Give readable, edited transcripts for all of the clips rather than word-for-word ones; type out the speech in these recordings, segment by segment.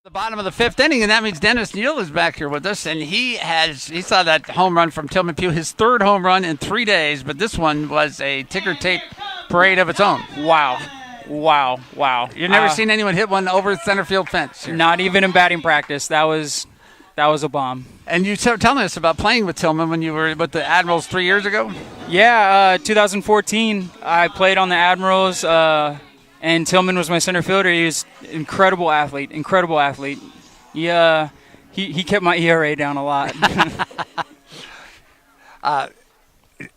The bottom of the fifth inning, and that means Dennis Neal is back here with us, and he saw that home run from Tillman Pugh, his third home run in 3 days, but this one was a ticker tape parade of its own. Wow. You've never seen anyone hit one over the center field fence here. Not even in batting practice. That was a bomb. And you telling us about playing with Tillman when you were with the Admirals 3 years ago? Yeah, 2014, I played on the Admirals, and Tillman was my center fielder. He was incredible athlete. He kept my ERA down a lot.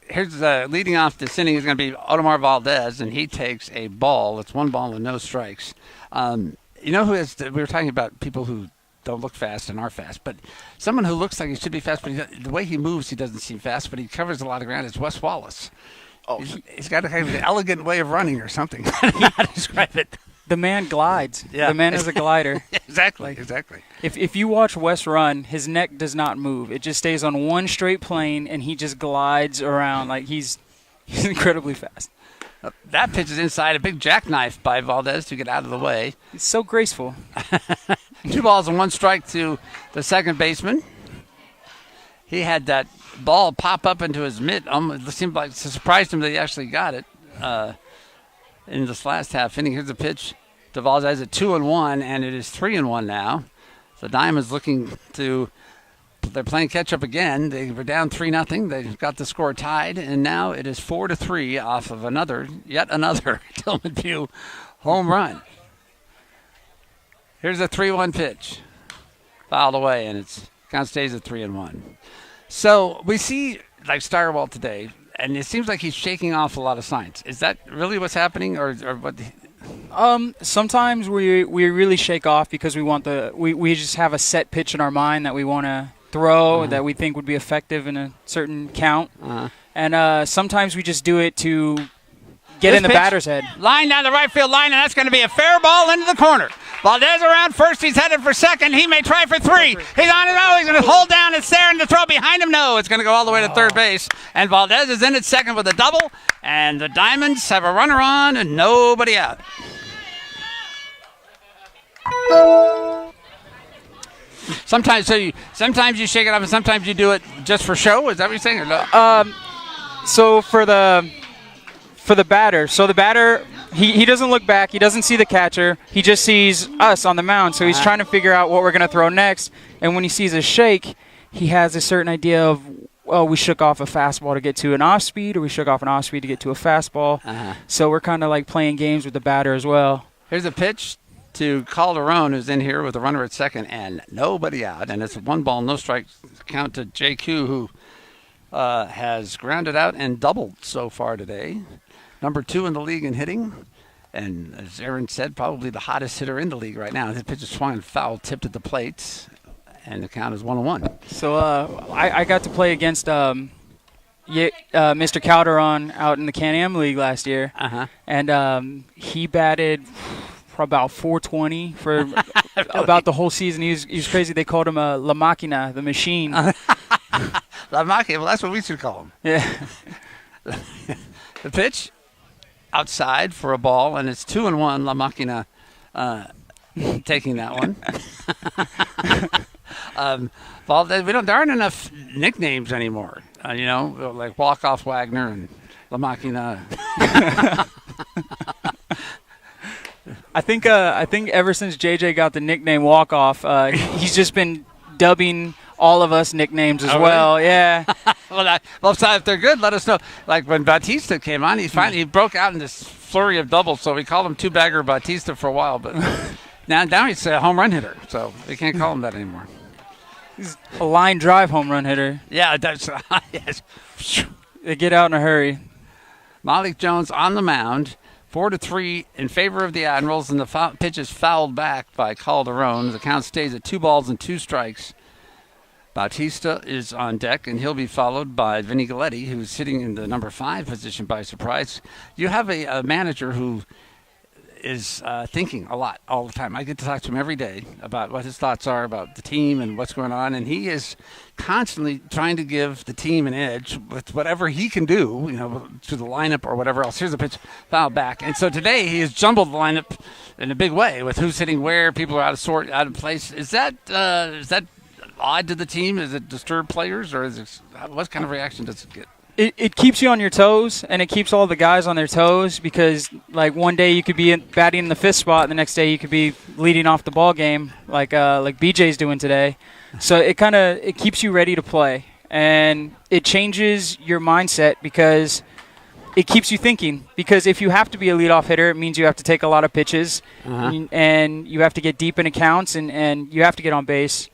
Here's leading off this inning is going to be Otomar Valdez, and he takes a ball. It's 1 ball and no strikes. You know who is? We were talking about people who don't look fast and are fast, but someone who looks like he should be fast, but the way he moves, he doesn't seem fast, but he covers a lot of ground. It's Wes Wallace. Oh, he's got a kind of an elegant way of running or something. I don't know how to describe it. The man glides. Yeah. The man is a glider. Exactly. If you watch Wes run, his neck does not move. It just stays on one straight plane, and he just glides around like he's incredibly fast. That pitch is inside, a big jackknife by Valdez to get out of the way. It's so graceful. 2 balls and 1 strike to the second baseman. He had that ball pop up into his mitt. It seemed like it surprised him that he actually got it in this last half inning. Here's the pitch to Valdez at 2-1, and it is 3-1 now. The Diamonds they're playing catch-up again. They were down 3-0. They got the score tied, and now it is 4-3 off of yet another Tillman Pugh home run. Here's a 3-1 pitch. Fouled away, and count stays at 3-1. So we see, like Steigerwald today, and it seems like he's shaking off a lot of signs. Is that really what's happening, or what? Sometimes we really shake off because we just have a set pitch in our mind that we want to throw that we think would be effective in a certain count, and sometimes we just do it to get in the batter's head. Line down the right field line, and that's going to be a fair ball into the corner. Valdez around first. He's headed for second. He may try for 3. He's on it. Oh, he's going to hold down. It's there, and the throw behind him. No, it's going to go all the way to third base. And Valdez is in at second with a double, and the Diamonds have a runner on and nobody out. Sometimes you shake it up, and sometimes you do it just for show. Is that what you're saying, or no? So for the batter, he doesn't look back. He doesn't see the catcher. He just sees us on the mound. So he's trying to figure out what we're going to throw next. And when he sees a shake, he has a certain idea of, we shook off a fastball to get to an off speed, or we shook off an off speed to get to a fastball. So we're kind of like playing games with the batter as well. Here's a pitch to Calderon, who's in here with a runner at second and nobody out. And it's a 1 ball, no strike count to JQ, who has grounded out and doubled so far today. Number 2 in the league in hitting. And as Aaron said, probably the hottest hitter in the league right now. His pitch is swung and foul, tipped at the plate, and the count is 1-1. So I got to play against Mr. Calderon out in the Can-Am League last year. And he batted for about 420 for really? About the whole season. He was crazy. They called him La Máquina, the machine. La Máquina, well, that's what we should call him. Yeah. The pitch outside for a ball, and it's 2-1. La Máquina taking that one. There aren't enough nicknames anymore. Like Walk-Off Wagner and La Máquina. I think ever since JJ got the nickname Walk-Off, he's just been dubbing all of us nicknames as well. Really? Yeah. Well, if they're good, let us know. Like when Bautista came on, he broke out in this flurry of doubles, so we called him Two-Bagger Bautista for a while. But now he's a home run hitter, so we can't call him that anymore. He's a line drive home run hitter. Yeah, that's yes. They get out in a hurry. Malik Jones on the mound. 4-3 in favor of the Admirals, and the pitch is fouled back by Calderon. The count stays at 2 balls and 2 strikes. Bautista is on deck, and he'll be followed by Vinny Galletti, who's sitting in the number 5 position by surprise. You have a manager who is thinking a lot all the time. I get to talk to him every day about what his thoughts are about the team and what's going on, and he is constantly trying to give the team an edge with whatever he can do, to the lineup or whatever else. Here's a pitch, foul back. And so today he has jumbled the lineup in a big way with who's hitting where, people are out of place. Is that odd to the team? Is it disturb players, or what kind of reaction does it get? It keeps you on your toes, and it keeps all the guys on their toes because, like, one day you could be batting in the fifth spot, and the next day you could be leading off the ball game, like BJ's doing today. So it keeps you ready to play, and it changes your mindset because it keeps you thinking. Because if you have to be a leadoff hitter, it means you have to take a lot of pitches, and you have to get deep in accounts, and you have to get on base.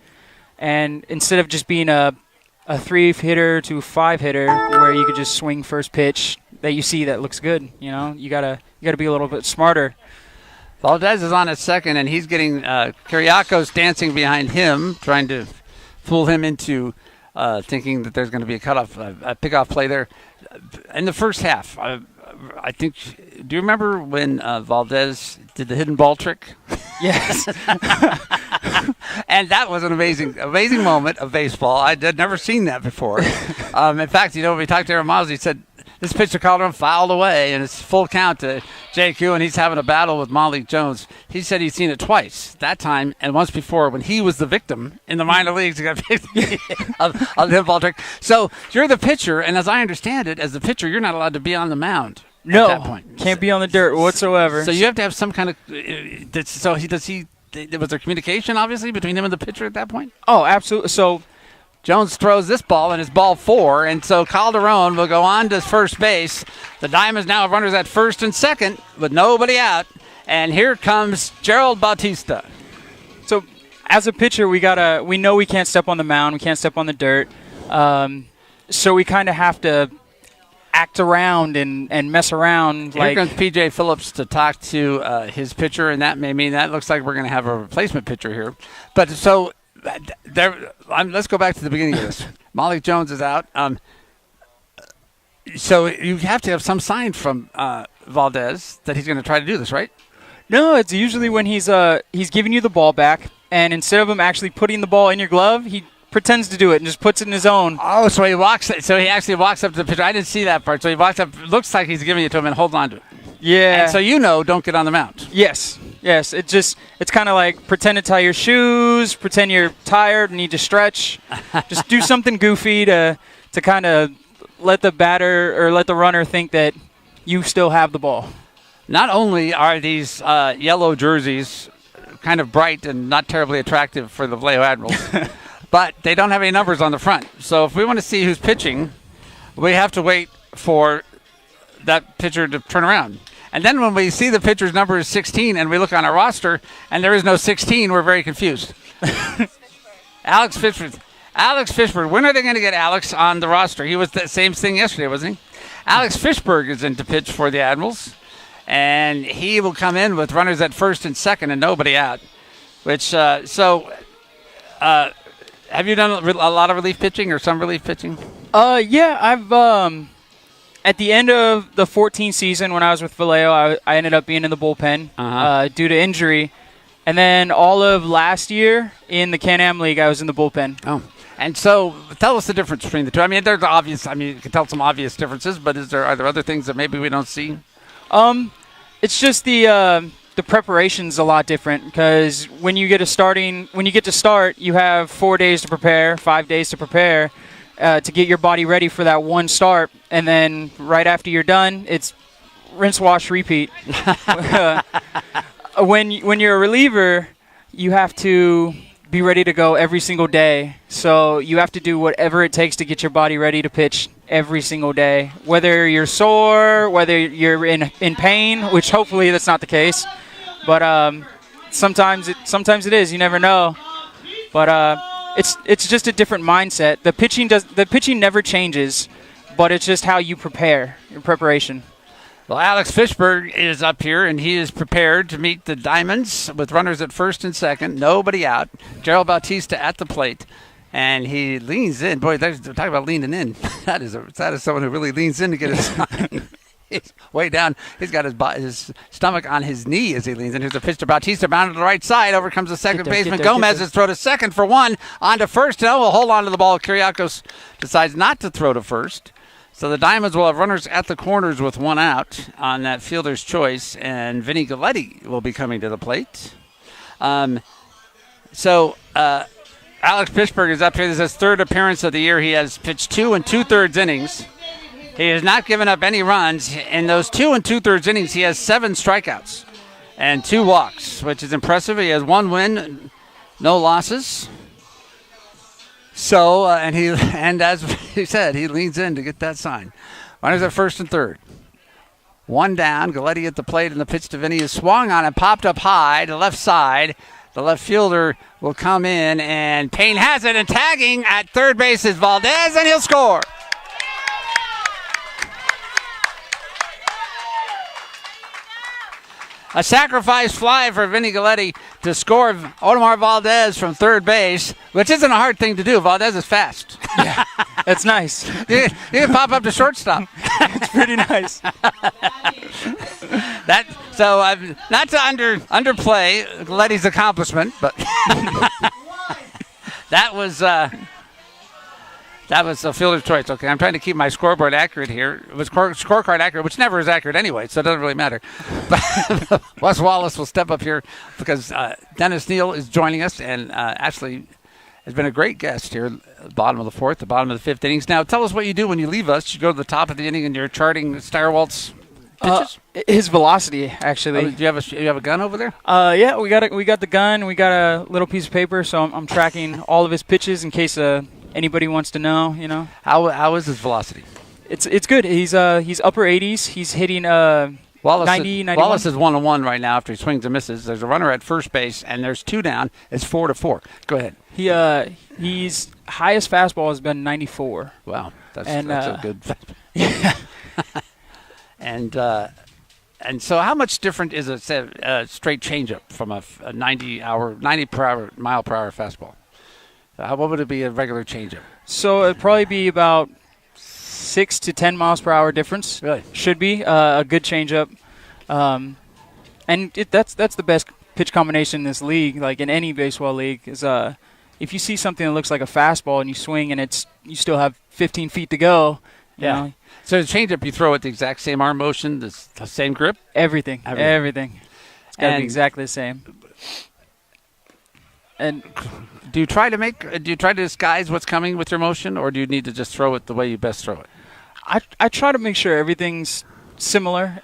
And instead of just being a 3-hitter to 5-hitter where you could just swing first pitch that you see that looks good, you gotta be a little bit smarter. Valdez is on at second, and he's getting Kiriakos dancing behind him, trying to fool him into thinking that there's going to be a pickoff play there. In the first half, I think, do you remember when Valdez did the hidden ball trick? Yes. And that was an amazing moment of baseball. I had never seen that before. In fact, when we talked to Aaron Miles, he said this pitcher called him fouled away, and it's full count to JQ, and he's having a battle with Malik Jones. He said he's seen it twice, that time and once before when he was the victim in the minor leagues. He got picked of the hidden ball trick. So you're the pitcher, and as I understand it, as the pitcher, you're not allowed to be on the mound. No, at that point. Can't be on the dirt whatsoever. So you have to have some kind of. Was there communication, obviously, between him and the pitcher at that point? Oh, absolutely. So Jones throws this ball, and it's ball 4, and so Calderon will go on to first base. The Diamonds now have runners at first and second with nobody out, and here comes Gerald Bautista. So as a pitcher, we know we can't step on the mound, we can't step on the dirt, so we kind of have to act around and mess around. Here comes P.J. Phillips to talk to his pitcher, and that may mean that looks like we're going to have a replacement pitcher here. But so let's go back to the beginning of this. Malik Jones is out. So you have to have some sign from Valdez that he's going to try to do this, right? No, it's usually when he's giving you the ball back, and instead of him actually putting the ball in your glove, he pretends to do it and just puts it in his own. Oh, so he actually walks up to the pitcher. I didn't see that part. So he walks up, looks like he's giving it to him and hold on to it. Yeah. And so don't get on the mound. Yes. It's kind of like pretend to tie your shoes, pretend you're tired and need to stretch. Just do something goofy to kind of let the batter or let the runner think that you still have the ball. Not only are these yellow jerseys kind of bright and not terribly attractive for the Vallejo Admirals, but they don't have any numbers on the front. So if we want to see who's pitching, we have to wait for that pitcher to turn around. And then when we see the pitcher's number is 16 and we look on our roster and there is no 16, we're very confused. Alex Fishburne. When are they going to get Alex on the roster? He was the same thing yesterday, wasn't he? Alex Fishburne is in to pitch for the Admirals, and he will come in with runners at first and second and nobody out. Have you done a lot of relief pitching or some relief pitching? Yeah, I've at the end of the 2014 season when I was with Vallejo, I ended up being in the bullpen due to injury. And then all of last year in the Can-Am League, I was in the bullpen. Oh, and so tell us the difference between the two. I mean, there's obvious. I mean, you can tell some obvious differences, but are there other things that maybe we don't see? It's just the preparation's a lot different because when you get to start, you have 4 days to prepare, 5 days to prepare to get your body ready for that one start, and then right after you're done, it's rinse, wash, repeat. When you're a reliever, you have to be ready to go every single day. So you have to do whatever it takes to get your body ready to pitch every single day, whether you're sore, whether you're in pain, which hopefully that's not the case. But sometimes it is. You never know. But it's just a different mindset. The pitching never changes, but it's just how you prepare, your preparation. Well, Alex Fishburne is up here, and he is prepared to meet the Diamonds with runners at first and second, nobody out. Gerald Bautista at the plate, and he leans in. Boy, they're talking about leaning in. That is someone who really leans in to get a sign. He's way down. He's got his stomach on his knee as he leans in. Here's a pitch to Bautista, bound to the right side. Over comes the second baseman. Gomez has thrown to second for one. On to first. No, we'll hold on to the ball. Kiriakos decides not to throw to first. So the Diamonds will have runners at the corners with one out on that fielder's choice, and Vinny Galletti will be coming to the plate. Alex Pittsburg is up here. This is his third appearance of the year. He has pitched 2 2/3 innings. He has not given up any runs. In those 2 2/3 innings, he has 7 strikeouts and 2 walks, which is impressive. He has 1 win, no losses. So, and as he said, he leans in to get that sign. Runners at first and third. 1 down. Galletti at the plate, and the pitch to Vinny is swung on and popped up high to left side. The left fielder will come in, and Payne has it, and tagging at third base is Valdez, and he'll score. A sacrifice fly for Vinny Galletti to score Audemars Valdez from third base, which isn't a hard thing to do. Valdez is fast. Yeah, that's nice. You can pop up to shortstop. It's pretty nice. Not to underplay Galletti's accomplishment, but that was a fielder's choice. Okay, I'm trying to keep my scoreboard accurate here. It was scorecard accurate, which never is accurate anyway, so it doesn't really matter. But Wes Wallace will step up here because Dennis Neal is joining us, and actually has been a great guest here at the bottom of the fourth, the bottom of the fifth innings. Now, tell us what you do when you leave us. You go to the top of the inning and you're charting Steyerwalt's pitches? His velocity, actually. Do you have a gun over there? Yeah, we got the gun. We got a little piece of paper, so I'm tracking all of his pitches in case anybody wants to know. You know. How is his velocity? It's good. He's upper 80s. He's hitting 90, 91. Wallace is 1-1 right now after he swings and misses. There's a runner at first base, and there's 2 down. It's 4-4. Go ahead. He's highest fastball has been 94. Wow, that's a good. Yeah. And so, how much different is a straight changeup from a 90 mile per hour fastball? What would it be a regular changeup? So it'd probably be about 6 to 10 miles per hour difference. Really? Should be a good changeup, and that's the best pitch combination in this league. Like in any baseball league, is if you see something that looks like a fastball and you swing and you still have 15 feet to go. You know, so the changeup you throw at the exact same arm motion, the same grip? Everything. It's got to be exactly the same. And do you try to disguise what's coming with your motion, or do you need to just throw it the way you best throw it? I try to make sure everything's similar.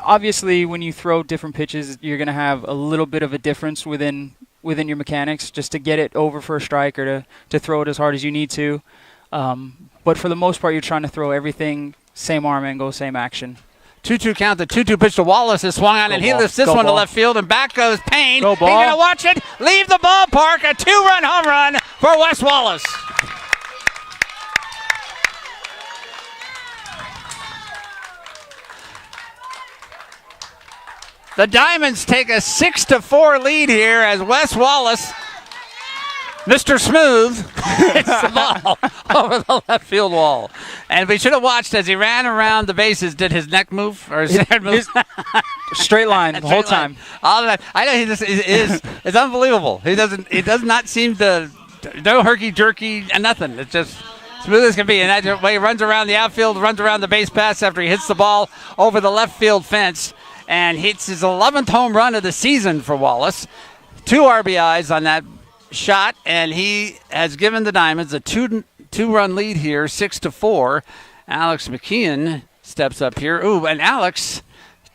Obviously, when you throw different pitches, you're going to have a little bit of a difference within your mechanics just to get it over for a strike or to throw it as hard as you need to. But for the most part, you're trying to throw everything same arm angle, same action. 2-2 count. The 2-2 pitch to Wallace is swung on, and he lifts this one to left field, and back goes Payne. Go ball. He's going to watch it leave the ballpark. A 2-run home run for Wes Wallace. The Diamonds take a 6-4 lead here as Wes Wallace, Mr. Smooth, hits the ball over the left field wall. And we should have watched as he ran around the bases. Did his neck move or his head move? Straight line the whole time. All that. I know he just is. It's unbelievable. He does not seem to. No herky jerky and nothing. It's just smooth as can be. And that way he runs around the outfield, runs around the base pass after he hits the ball over the left field fence, and hits his 11th home run of the season for Wallace. 2 RBIs on that shot, and he has given the Diamonds a two-run lead here, 6-4. Alex McKeon steps up here. Ooh, and Alex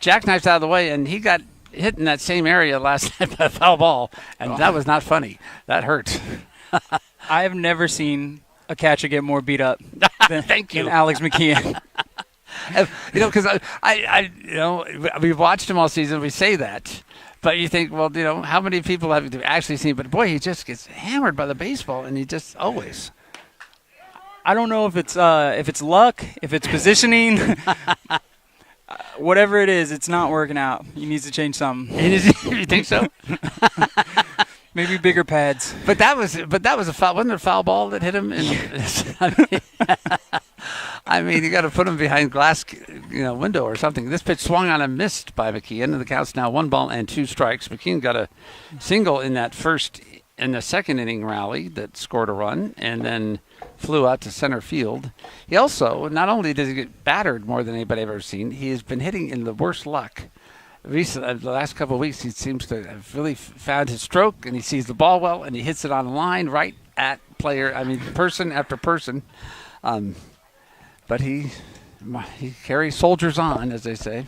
jackknifes out of the way, and he got hit in that same area last night by a foul ball, and that was not funny. That hurt. I have never seen a catcher get more beat up than Alex McKeon. Because we've watched him all season. We say that. But you think, well, how many people have you actually seen? But, boy, he just gets hammered by the baseball, and he just always. I don't know if it's luck, if it's positioning. Whatever it is, it's not working out. He needs to change something. You think so? Maybe bigger pads. But that was a foul. Wasn't it a foul ball that hit him? I mean, you got to put him behind glass window or something. This pitch swung on and missed by McKeon, and the count's now 1-2 strikes. McKeon got a single in the second inning rally that scored a run, and then flew out to center field. He also, not only does he get battered more than anybody I've ever seen, he has been hitting in the worst luck. Recently, the last couple of weeks, he seems to have really found his stroke, and he sees the ball well, and he hits it on the line right at person after person. But he carries soldiers on, as they say.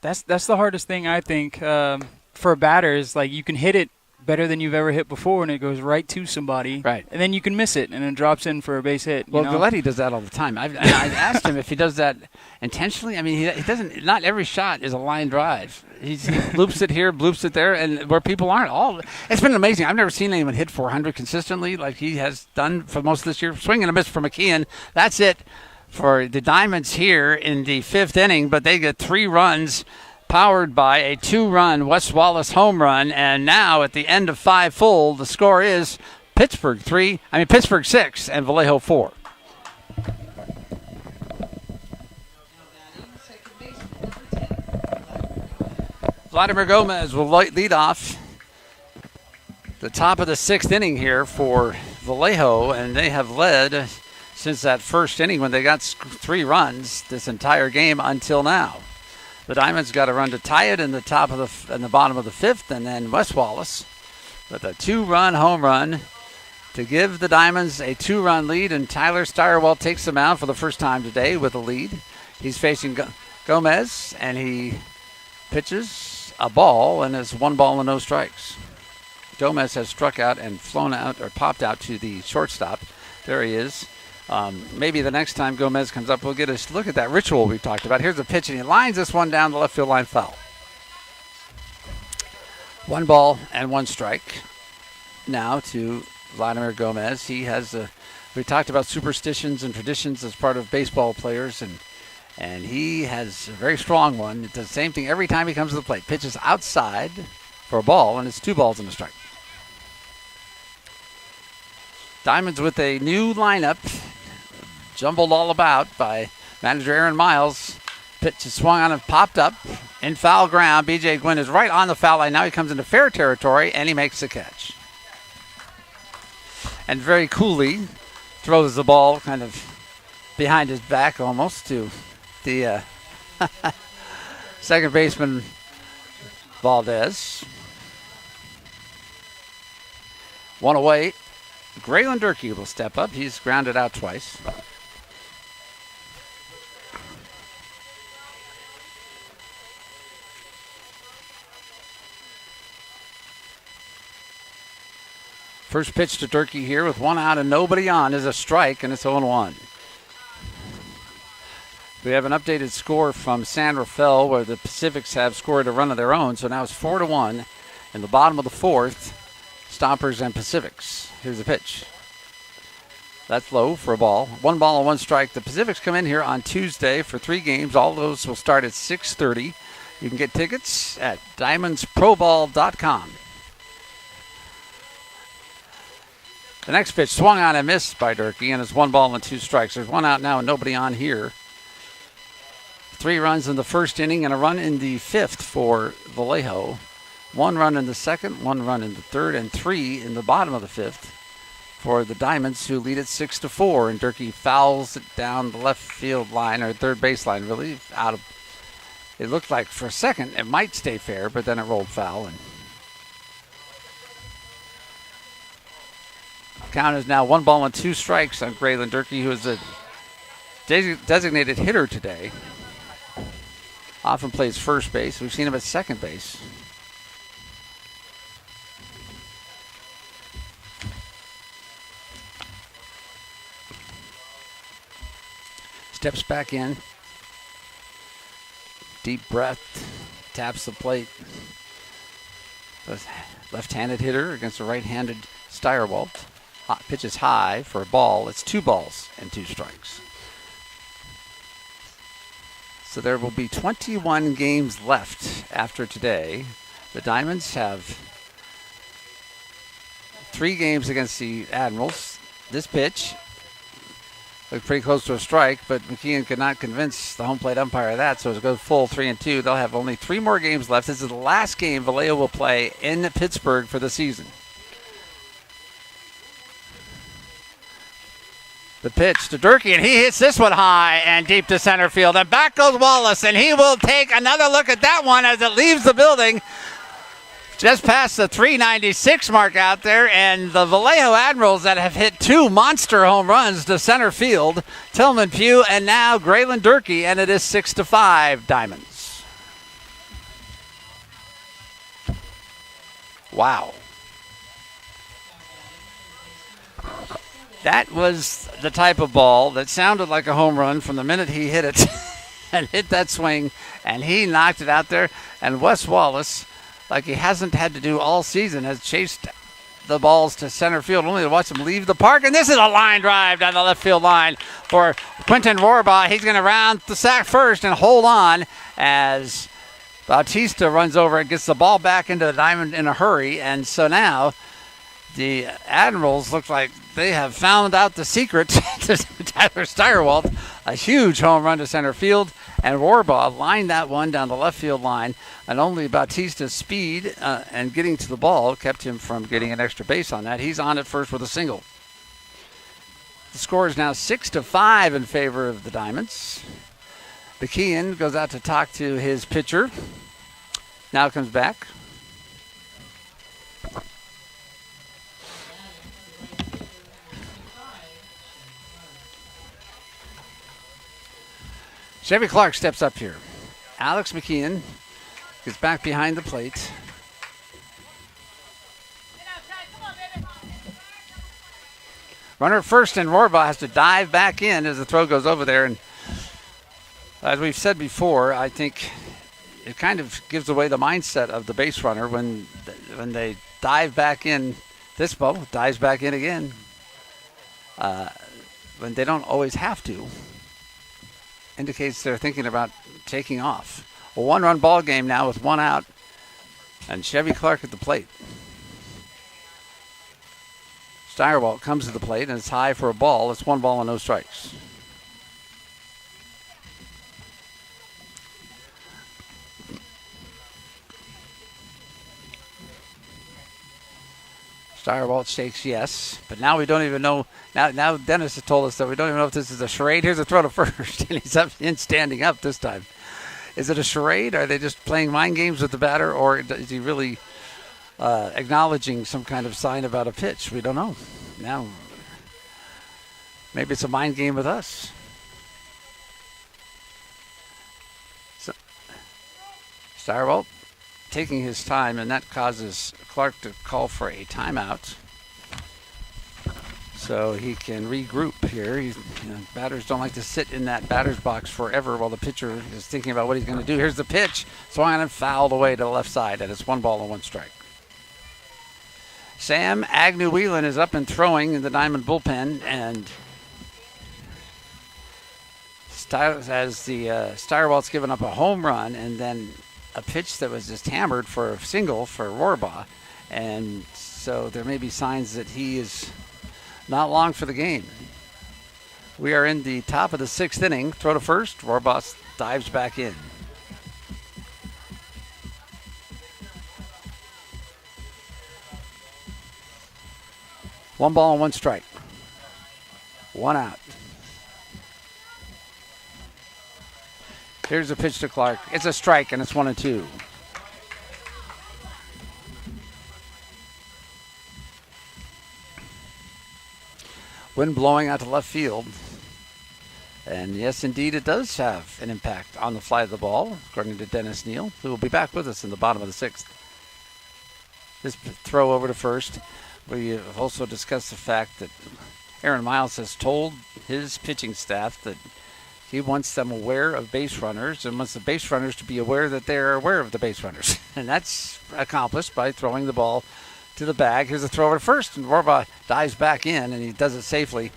That's the hardest thing, I think, for a batter is, like, you can hit it better than you've ever hit before, and it goes right to somebody. Right. And then you can miss it, and it drops in for a base hit. Well, Galletti does that all the time. I've asked him if he does that intentionally. I mean, he doesn't. Not every shot is a line drive. He loops it here, bloops it there, and where people aren't. It's been amazing. I've never seen anyone hit 400 consistently like he has done for most of this year. Swing and a miss for McKeon. That's it for the Diamonds here in the fifth inning, but they get 3 runs powered by a 2-run Wes Wallace home run, and now at the end of 5 full, the score is Pittsburgh 6 and Vallejo 4. Vladimir Gomez will lead off the top of the 6th inning here for Vallejo, and they have led since that first inning when they got 3 runs this entire game until now. The Diamonds got a run to tie it in the bottom of the 5th, and then Wes Wallace with a 2-run home run to give the Diamonds a 2-run lead, and Tyler Steyerwalt takes them out for the first time today with a lead. He's facing Gomez, and he pitches a ball, and it's 1 ball and no strikes. Gomez has struck out and flown out or popped out to the shortstop. There he is. Maybe the next time Gomez comes up, we'll get a look at that ritual we talked about. Here's a pitch, and he lines this one down the left field line foul. 1 ball and 1 strike now to Vladimir Gomez. He has we talked about superstitions and traditions as part of baseball players, and he has a very strong one. It does the same thing every time he comes to the plate. Pitches outside for a ball, and it's 2 balls and a strike. Diamonds with a new lineup, jumbled all about by manager Aaron Miles. Pitch is swung on and popped up in foul ground. B.J. Gwynn is right on the foul line. Now he comes into fair territory, and he makes the catch. And very coolly throws the ball kind of behind his back almost to the second baseman Valdez. 1 away. Graylin Durkee will step up. He's grounded out twice. First pitch to Durkee here with 1 out and nobody on is a strike, and it's 0-1. We have an updated score from San Rafael where the Pacifics have scored a run of their own, so now it's 4-1 in the bottom of the 4th. Stompers and Pacifics. Here's the pitch. That's low for a ball. 1 ball and 1 strike. The Pacifics come in here on Tuesday for 3 games. All those will start at 6:30. You can get tickets at diamondsproball.com. The next pitch swung on and missed by Durkee, and it's 1 ball and 2 strikes. There's 1 out now and nobody on here. 3 runs in the first inning and a run in the 5th for Vallejo. 1 run in the 2nd, 1 run in the 3rd, and 3 in the bottom of the 5th for the Diamonds, who lead it 6-4. And Durkee fouls it down the left field line, or third base line, really. It looked like for a second it might stay fair, but then it rolled foul. And count is now 1 ball and 2 strikes on Graylin Durkee, who is a designated hitter today. Often plays first base. We've seen him at second base. Steps back in. Deep breath. Taps the plate. The left-handed hitter against a right-handed Steyerwalt. Pitches high for a ball. It's 2 balls and 2 strikes. So there will be 21 games left after today. The Diamonds have 3 games against the Admirals. This pitch Looked pretty close to a strike, but McKeon could not convince the home plate umpire of that, so it goes full 3-2. They'll have only 3 more games left. This is the last game Vallejo will play in Pittsburgh for the season. The pitch to Durkee, and he hits this one high and deep to center field. And back goes Wallace, and he will take another look at that one as it leaves the building. Just past the 396 mark out there, and the Vallejo Admirals that have hit 2 monster home runs to center field, Tillman Pugh and now Graylin Durkee, and it is 6-5 Diamonds. Wow. That was the type of ball that sounded like a home run from the minute he hit it and hit that swing, and he knocked it out there, and Wes Wallace, like he hasn't had to do all season, has chased the balls to center field, only to watch them leave the park. And this is a line drive down the left field line for Quentin Rohrbaugh. He's going to round the sack first and hold on as Bautista runs over and gets the ball back into the diamond in a hurry. And so now the Admirals look like they have found out the secret to Tyler Steyerwalt. A huge home run to center field, and Rohrbaugh lined that one down the left field line, and only Bautista's speed and getting to the ball kept him from getting an extra base on that. He's on at first with a single. The score is now 6-5 in favor of the Diamonds. McKeon goes out to talk to his pitcher. Now comes back. Chevy Clark steps up here. Alex McKeon gets back behind the plate. Runner at first, and Rohrbaugh has to dive back in as the throw goes over there. And as we've said before, I think it kind of gives away the mindset of the base runner when they dive back in. This ball dives back in again when they don't always have to. Indicates they're thinking about taking off. A 1-run ball game now with 1 out, and Chevy Clark at the plate. Steyerwalt comes to the plate, and it's high for a ball. It's 1 ball and no strikes. Steyerwalt shakes yes, but now we don't even know. Now Dennis has told us that we don't even know if this is a charade. Here's a throw to first, and he's up in standing up this time. Is it a charade? Are they just playing mind games with the batter, or is he really acknowledging some kind of sign about a pitch? We don't know. Now, maybe it's a mind game with us. So, Steyerwalt taking his time, and that causes Clark to call for a timeout so he can regroup here. Batters don't like to sit in that batter's box forever while the pitcher is thinking about what he's going to do. Here's the pitch, swung and fouled away to the left side, and it's 1 ball and 1 strike. Sam Agnew-Whelan is up and throwing in the Diamond bullpen, and Steyerwalt's given up a home run and then a pitch that was just hammered for a single for Rohrbaugh, and so there may be signs that he is not long for the game. We are in the top of the 6th inning. Throw to first. Rohrbaugh dives back in. One ball and 1 strike. 1 out. Here's a pitch to Clark. It's a strike, and it's 1-2. Wind blowing out to left field. And yes, indeed, it does have an impact on the fly of the ball, according to Dennis Neal, who will be back with us in the bottom of the 6th. This throw over to first. We have also discussed the fact that Aaron Miles has told his pitching staff that he wants them aware of base runners and wants the base runners to be aware that they're aware of the base runners. And that's accomplished by throwing the ball to the bag. Here's a throw over to first, and Rohrbaugh dives back in, and he does it safely.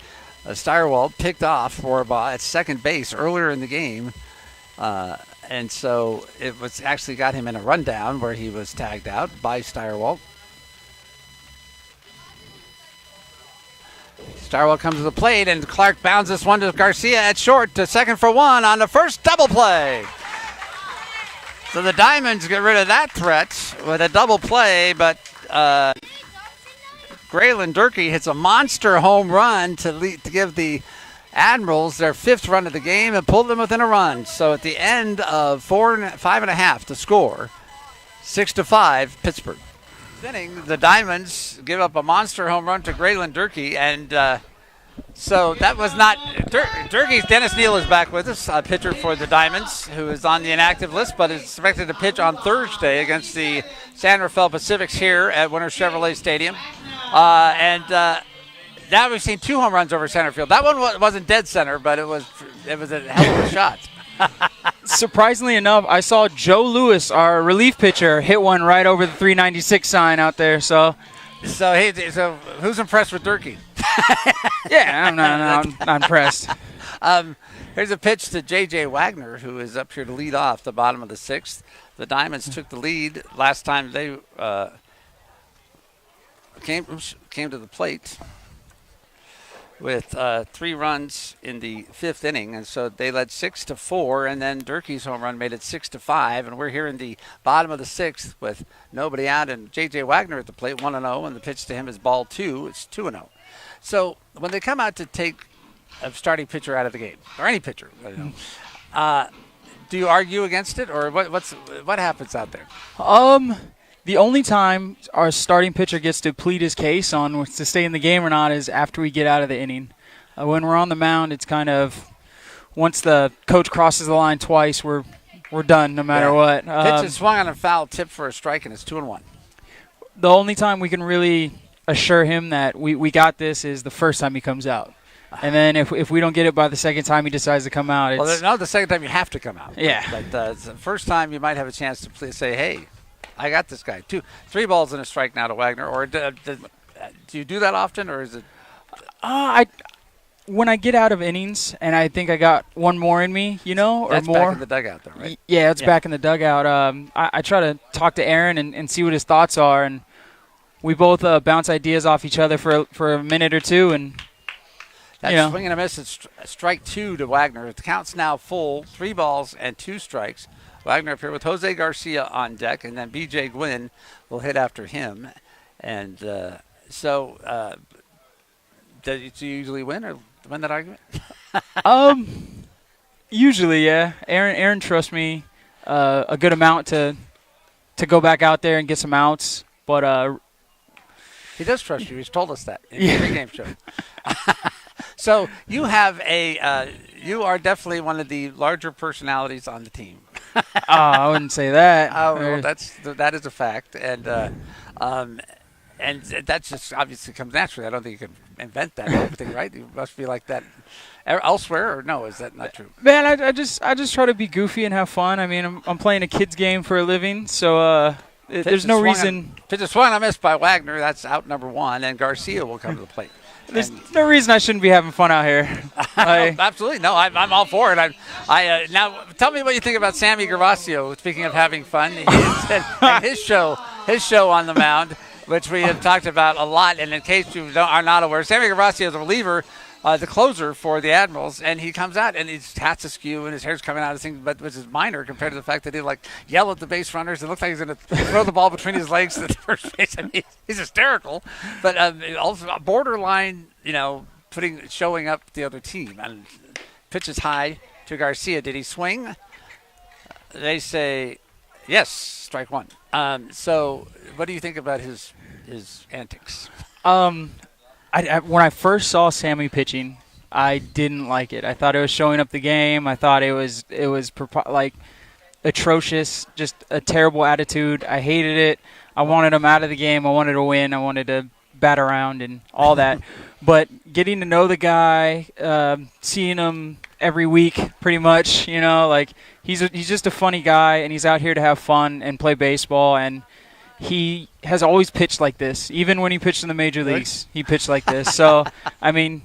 Steyerwalt picked off Rohrbaugh at second base earlier in the game, and so it was actually got him in a rundown where he was tagged out by Steyerwalt. Starwell comes to the plate, and Clark bounds this one to Garcia at short to second for one on the first double play. So the Diamonds get rid of that threat with a double play, but Graylin Durkee hits a monster home run to give the Admirals their 5th run of the game and pulled them within a run. So at the end of 5.5 to score, 6-5 Pittsburgh. Inning, the Diamonds give up a monster home run to Graylin Durkee, and so that was not Durkee's. Dennis Neal is back with us, a pitcher for the Diamonds, who is on the inactive list, but is expected to pitch on Thursday against the San Rafael Pacifics here at Winter Chevrolet Stadium. Now we've seen 2 home runs over center field. That one wasn't dead center, but it was a hell of a shot. Surprisingly enough, I saw Joe Lewis, our relief pitcher, hit one right over the 396 sign out there. So who's impressed with Durkee? Yeah, I'm not impressed. Here's a pitch to J.J. Wagner, who is up here to lead off the bottom of the 6th. The Diamonds took the lead last time they came to the plate with 3 runs in the 5th inning, and so they led 6-4, and then Durkee's home run made it 6-5, and we're here in the bottom of the 6th with nobody out, and J.J. Wagner at the plate, 1-0, and the pitch to him is ball 2. It's 2-0. So when they come out to take a starting pitcher out of the game, or any pitcher, do you argue against it, or what happens out there? The only time our starting pitcher gets to plead his case on to stay in the game or not is after we get out of the inning. When we're on the mound, it's kind of once the coach crosses the line twice, we're done no matter what. Pitch is swung on a foul, tip for a strike, and it's 2-1. The only time we can really assure him that we got this is the first time he comes out. And then if we don't get it by the second time he decides to come out, the second time you have to come out. Yeah. But the first time you might have a chance to say, hey, I got this guy. 3 balls and a strike now to Wagner. Or do you do that often, or is it? When I get out of innings and I think I got one more in me, or more. That's back in the dugout, though, right? Yeah, it's back in the dugout. I try to talk to Aaron and see what his thoughts are, and we both bounce ideas off each other for a minute or two, and that swing and a miss is strike 2 to Wagner. The count's now full, 3 balls and 2 strikes. Wagner up here with Jose Garcia on deck, and then B.J. Gwynn will hit after him. And do you usually win or win that argument? Usually, yeah. Aaron trusts me a good amount to go back out there and get some outs, but he does trust you. He's told us that in the pregame show. So you have you are definitely one of the larger personalities on the team. I wouldn't say that. Well, that is a fact, and that just obviously comes naturally. I don't think you can invent that everything, right? You must be like that elsewhere, or no? Is that not true? Man, I just try to be goofy and have fun. I mean, I'm playing a kids game for a living, so there's no reason. Pitch is swung on a miss by Wagner. That's out number 1, and Garcia will come to the plate. There's no reason I shouldn't be having fun out here. Absolutely. No, I'm all for it. Now, tell me what you think about Sammy Gervasio, speaking of having fun. And his show on the mound, which we have talked about a lot. And in case you are not aware, Sammy Gervasio is a reliever, the closer for the Admirals, and he comes out and his hat's askew and his hair's coming out of things, but which is minor compared to the fact that he yell at the base runners. It looks like he's going to throw the ball between his legs to the first base. I mean, he's hysterical, but also borderline, showing up the other team. And pitches high to Garcia. Did he swing? They say yes, strike 1. So what do you think about his antics? When I first saw Sammy pitching, I didn't like it. I thought it was showing up the game. I thought it was atrocious, just a terrible attitude. I hated it. I wanted him out of the game. I wanted to win. I wanted to bat around and all that. But getting to know the guy, seeing him every week pretty much, he's just a funny guy, and he's out here to have fun and play baseball, and he has always pitched like this. Even when he pitched in the major leagues, he pitched like this. So, I mean,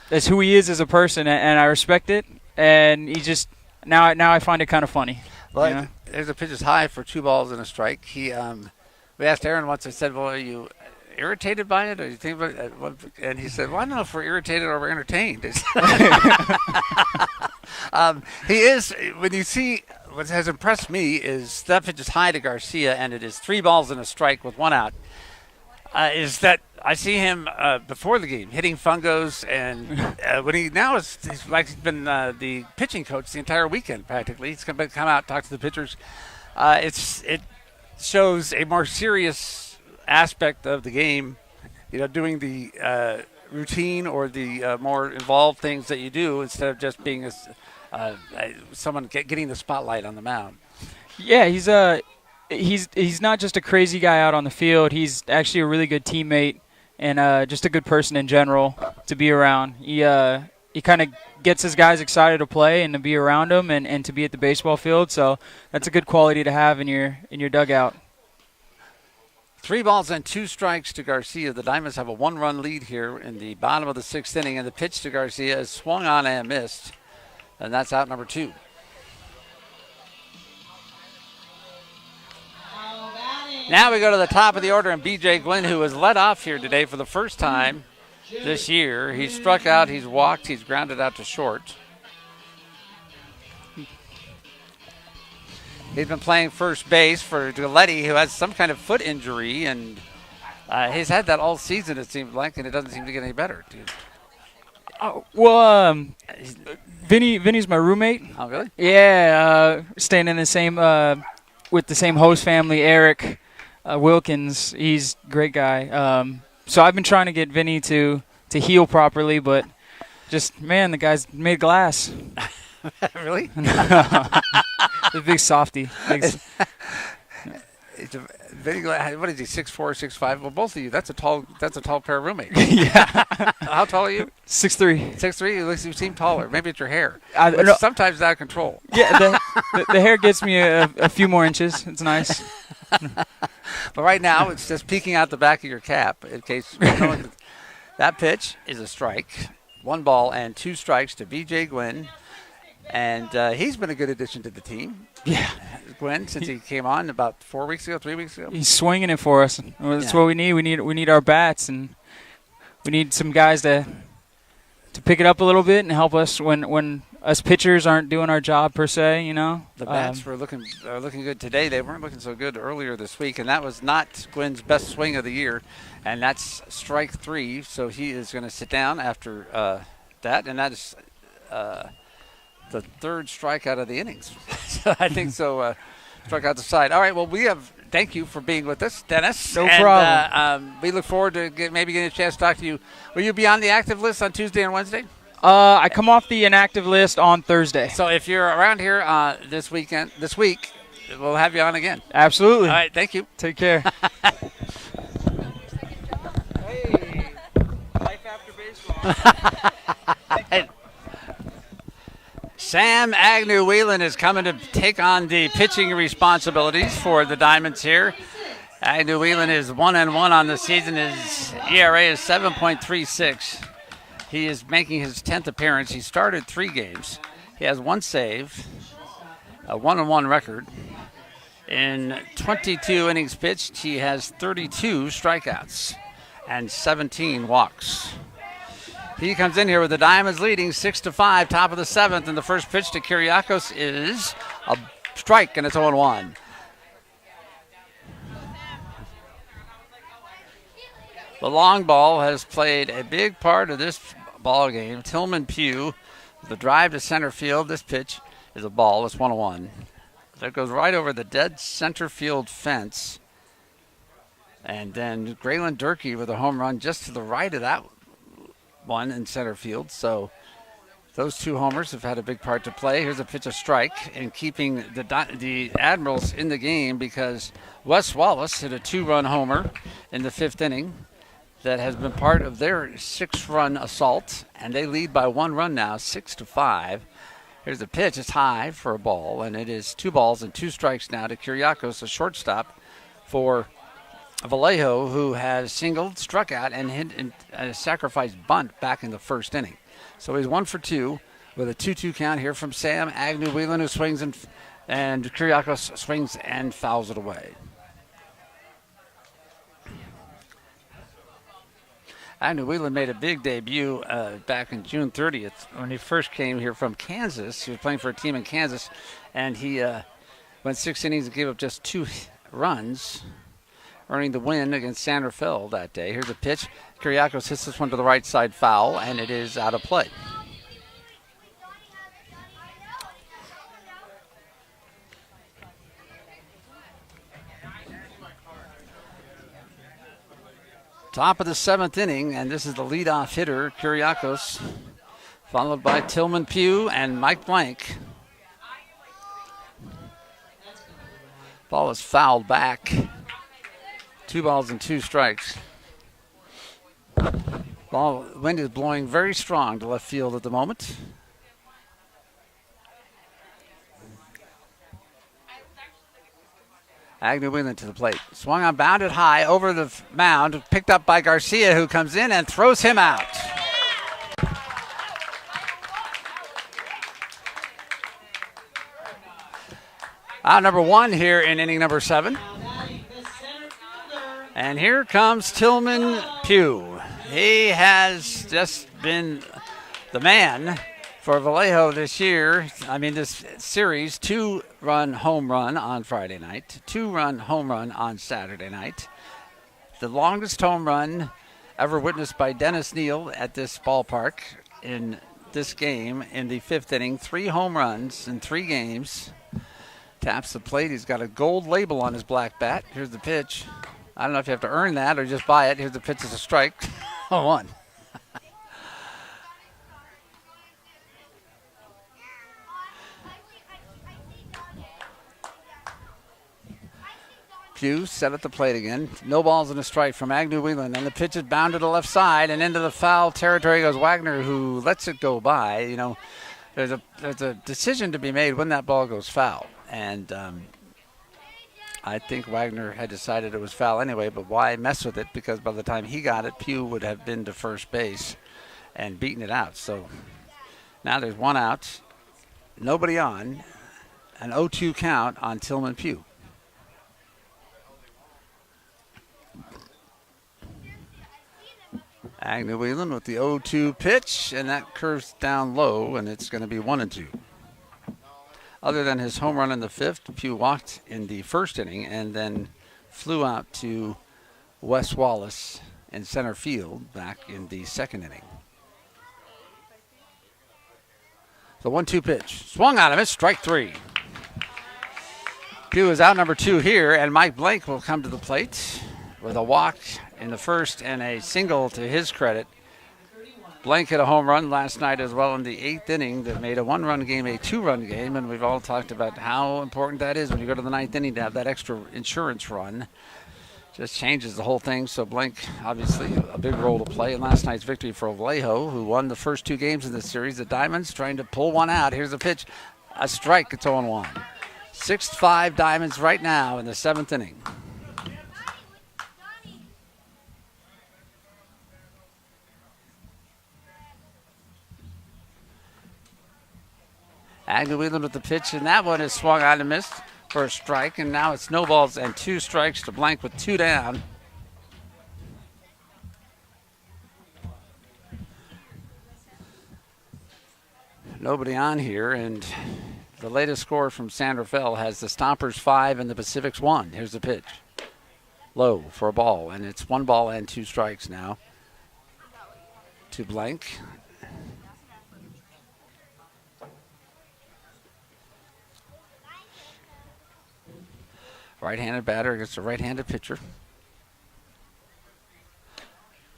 that's who he is as a person, and I respect it. And he just now I find it kind of funny. Well, there's a pitch is high for 2 balls and a strike. We asked Aaron once. I said, "Well, are you irritated by it, or you think about it? And he said, "Well, I don't know if we're irritated or we're entertained." He is. When you see what has impressed me is that pitch is high to Garcia, and it is 3 balls and a strike with 1 out. Is that I see him before the game hitting fungos, and when he's been the pitching coach the entire weekend practically. He's going to come out, talk to the pitchers. It shows a more serious aspect of the game, doing the routine or the more involved things that you do instead of just being someone getting the spotlight on the mound. Yeah, he's not just a crazy guy out on the field. He's actually a really good teammate and just a good person in general to be around. He kind of gets his guys excited to play and to be around them and to be at the baseball field. So that's a good quality to have in your dugout. 3 balls and 2 strikes to Garcia. The Diamonds have a 1-run lead here in the bottom of the 6th inning, and the pitch to Garcia is swung on and missed, and that's out number 2. Now we go to the top of the order, and B.J. Gwynn, who was led off here today for the first time this year. He's struck out, he's walked, he's grounded out to short. He's been playing first base for Galletti, who has some kind of foot injury, and he's had that all season, it seems like, and it doesn't seem to get any better, dude. Oh, well, Vinny's my roommate. Oh, really? Yeah, staying in the same with the same host family, Eric Wilkins. He's a great guy. So I've been trying to get Vinny to heal properly, but just, man, the guy's made glass. Really? The big softy. What is he, 6'4", 6'5"? Well, both of you, that's a tall pair of roommates. Yeah. How tall are you? 6'3". 6'3"? You seem taller. Maybe it's your hair. Sometimes it's out of control. Yeah, the hair gets me a few more inches. It's nice. But right now, it's just peeking out the back of your cap in case you know that pitch is a strike. 1 ball and 2 strikes to B.J. Gwynn. And he's been a good addition to the team. Yeah. Gwynn, since he came on about 3 weeks ago. He's swinging it for us. That's what we need. We need our bats, and we need some guys to pick it up a little bit and help us when us pitchers aren't doing our job per se. The bats are looking good today. They weren't looking so good earlier this week, and that was not Gwynn's best swing of the year. And that's strike 3. So he is going to sit down after that, and that is the 3rd strikeout of the innings. So I think so. Struck out the side. All right. Well, thank you for being with us, Dennis. No problem. We look forward to maybe getting a chance to talk to you. Will you be on the active list on Tuesday and Wednesday? I come off the inactive list on Thursday. So if you're around here this week, we'll have you on again. Absolutely. All right. Thank you. Take care. Hey, life after baseball. Sam Agnew-Whelan is coming to take on the pitching responsibilities for the Diamonds here. Agnew-Whelan is 1-1 on the season. His ERA is 7.36. He is making his 10th appearance. He started 3 games. He has 1 save, a 1-1 record. In 22 innings pitched, he has 32 strikeouts and 17 walks. He comes in here with the Diamonds leading 6-5, top of the 7th, and the first pitch to Kiriakos is a strike, and it's 0-1. The long ball has played a big part of this ball game. Tillman Pugh, the drive to center field. This pitch is a ball. It's 1-1. That goes right over the dead center field fence. And then Graylin Durkee with a home run just to the right of that one in center field. So those 2 homers have had a big part to play. Here's a pitch, a strike, and keeping the Admirals in the game because Wes Wallace hit a 2-run homer in the 5th inning that has been part of their 6-run assault, and they lead by 1 run now, 6-5. Here's the pitch. It's high for a ball, and it is 2 balls and 2 strikes now to Kiriakos, a shortstop for Vallejo, who has singled, struck out, and hit a sacrifice bunt back in the 1st inning. So he's 1 for 2 with a 2-2 count here from Sam Agnew-Whelan, who swings and Kiriakos swings and fouls it away. Agnew Whelan made a big debut back in June 30th when he first came here from Kansas. He was playing for a team in Kansas, and he went 6 innings and gave up just 2 runs, earning the win against San Rafael that day. Here's a pitch. Kiriakos hits this one to the right side foul, and it is out of play. Top of the 7th inning, and this is the leadoff hitter, Kiriakos, followed by Tillman Pugh and Mike Blank. Ball is fouled back. 2 balls and 2 strikes. Wind is blowing very strong to left field at the moment. Agnew Whelan to the plate. Swung on, bounded high over the mound, picked up by Garcia, who comes in and throws him out. Out number 1 here in inning number 7. And here comes Tillman Pugh. He has just been the man for Vallejo this year. This series, 2-run home run on Friday night, 2-run home run on Saturday night. The longest home run ever witnessed by Dennis Neal at this ballpark in this game in the 5th inning. 3 home runs in 3 games. Taps the plate. He's got a gold label on his black bat. Here's the pitch. I don't know if you have to earn that or just buy it. Here's the pitch as a strike. 0-1. Pugh set at the plate again. No balls and a strike from Agnew Whelan. And the pitch is bound to the left side and into the foul territory goes Wagner, who lets it go by. You know, there's a decision to be made when that ball goes foul. And I think Wagner had decided it was foul anyway, but why mess with it? Because by the time he got it, Pugh would have been to first base and beaten it out. So now there's 1 out, nobody on, an 0-2 count on Tillman Pugh. Agnew Whelan with the 0-2 pitch, and that curves down low, and it's going to be 1-2. Other than his home run in the 5th, Pugh walked in the 1st inning and then flew out to Wes Wallace in center field back in the 2nd inning. The 1-2 pitch. Swung on him. It's strike 3. Pugh is out number 2 here, and Mike Blank will come to the plate with a walk in the 1st and a single to his credit. Blank hit a home run last night as well in the 8th inning that made a 1-run game a 2-run game, and we've all talked about how important that is when you go to the 9th inning to have that extra insurance run. Just changes the whole thing, so Blank obviously a big role to play in last night's victory for Vallejo, who won the first 2 games in this series. The Diamonds trying to pull one out. Here's a pitch, a strike, it's 0-1. 6-5 Diamonds right now in the 7th inning. Agnew Whelan with the pitch, and that one is swung on and missed for a strike, and now it's no balls and 2 strikes to Blank with 2 down. Nobody on here, and the latest score from San Rafael has the Stompers 5 and the Pacifics 1. Here's the pitch. Low for a ball, and it's 1 ball and 2 strikes now to Blank. Right-handed batter against a right-handed pitcher.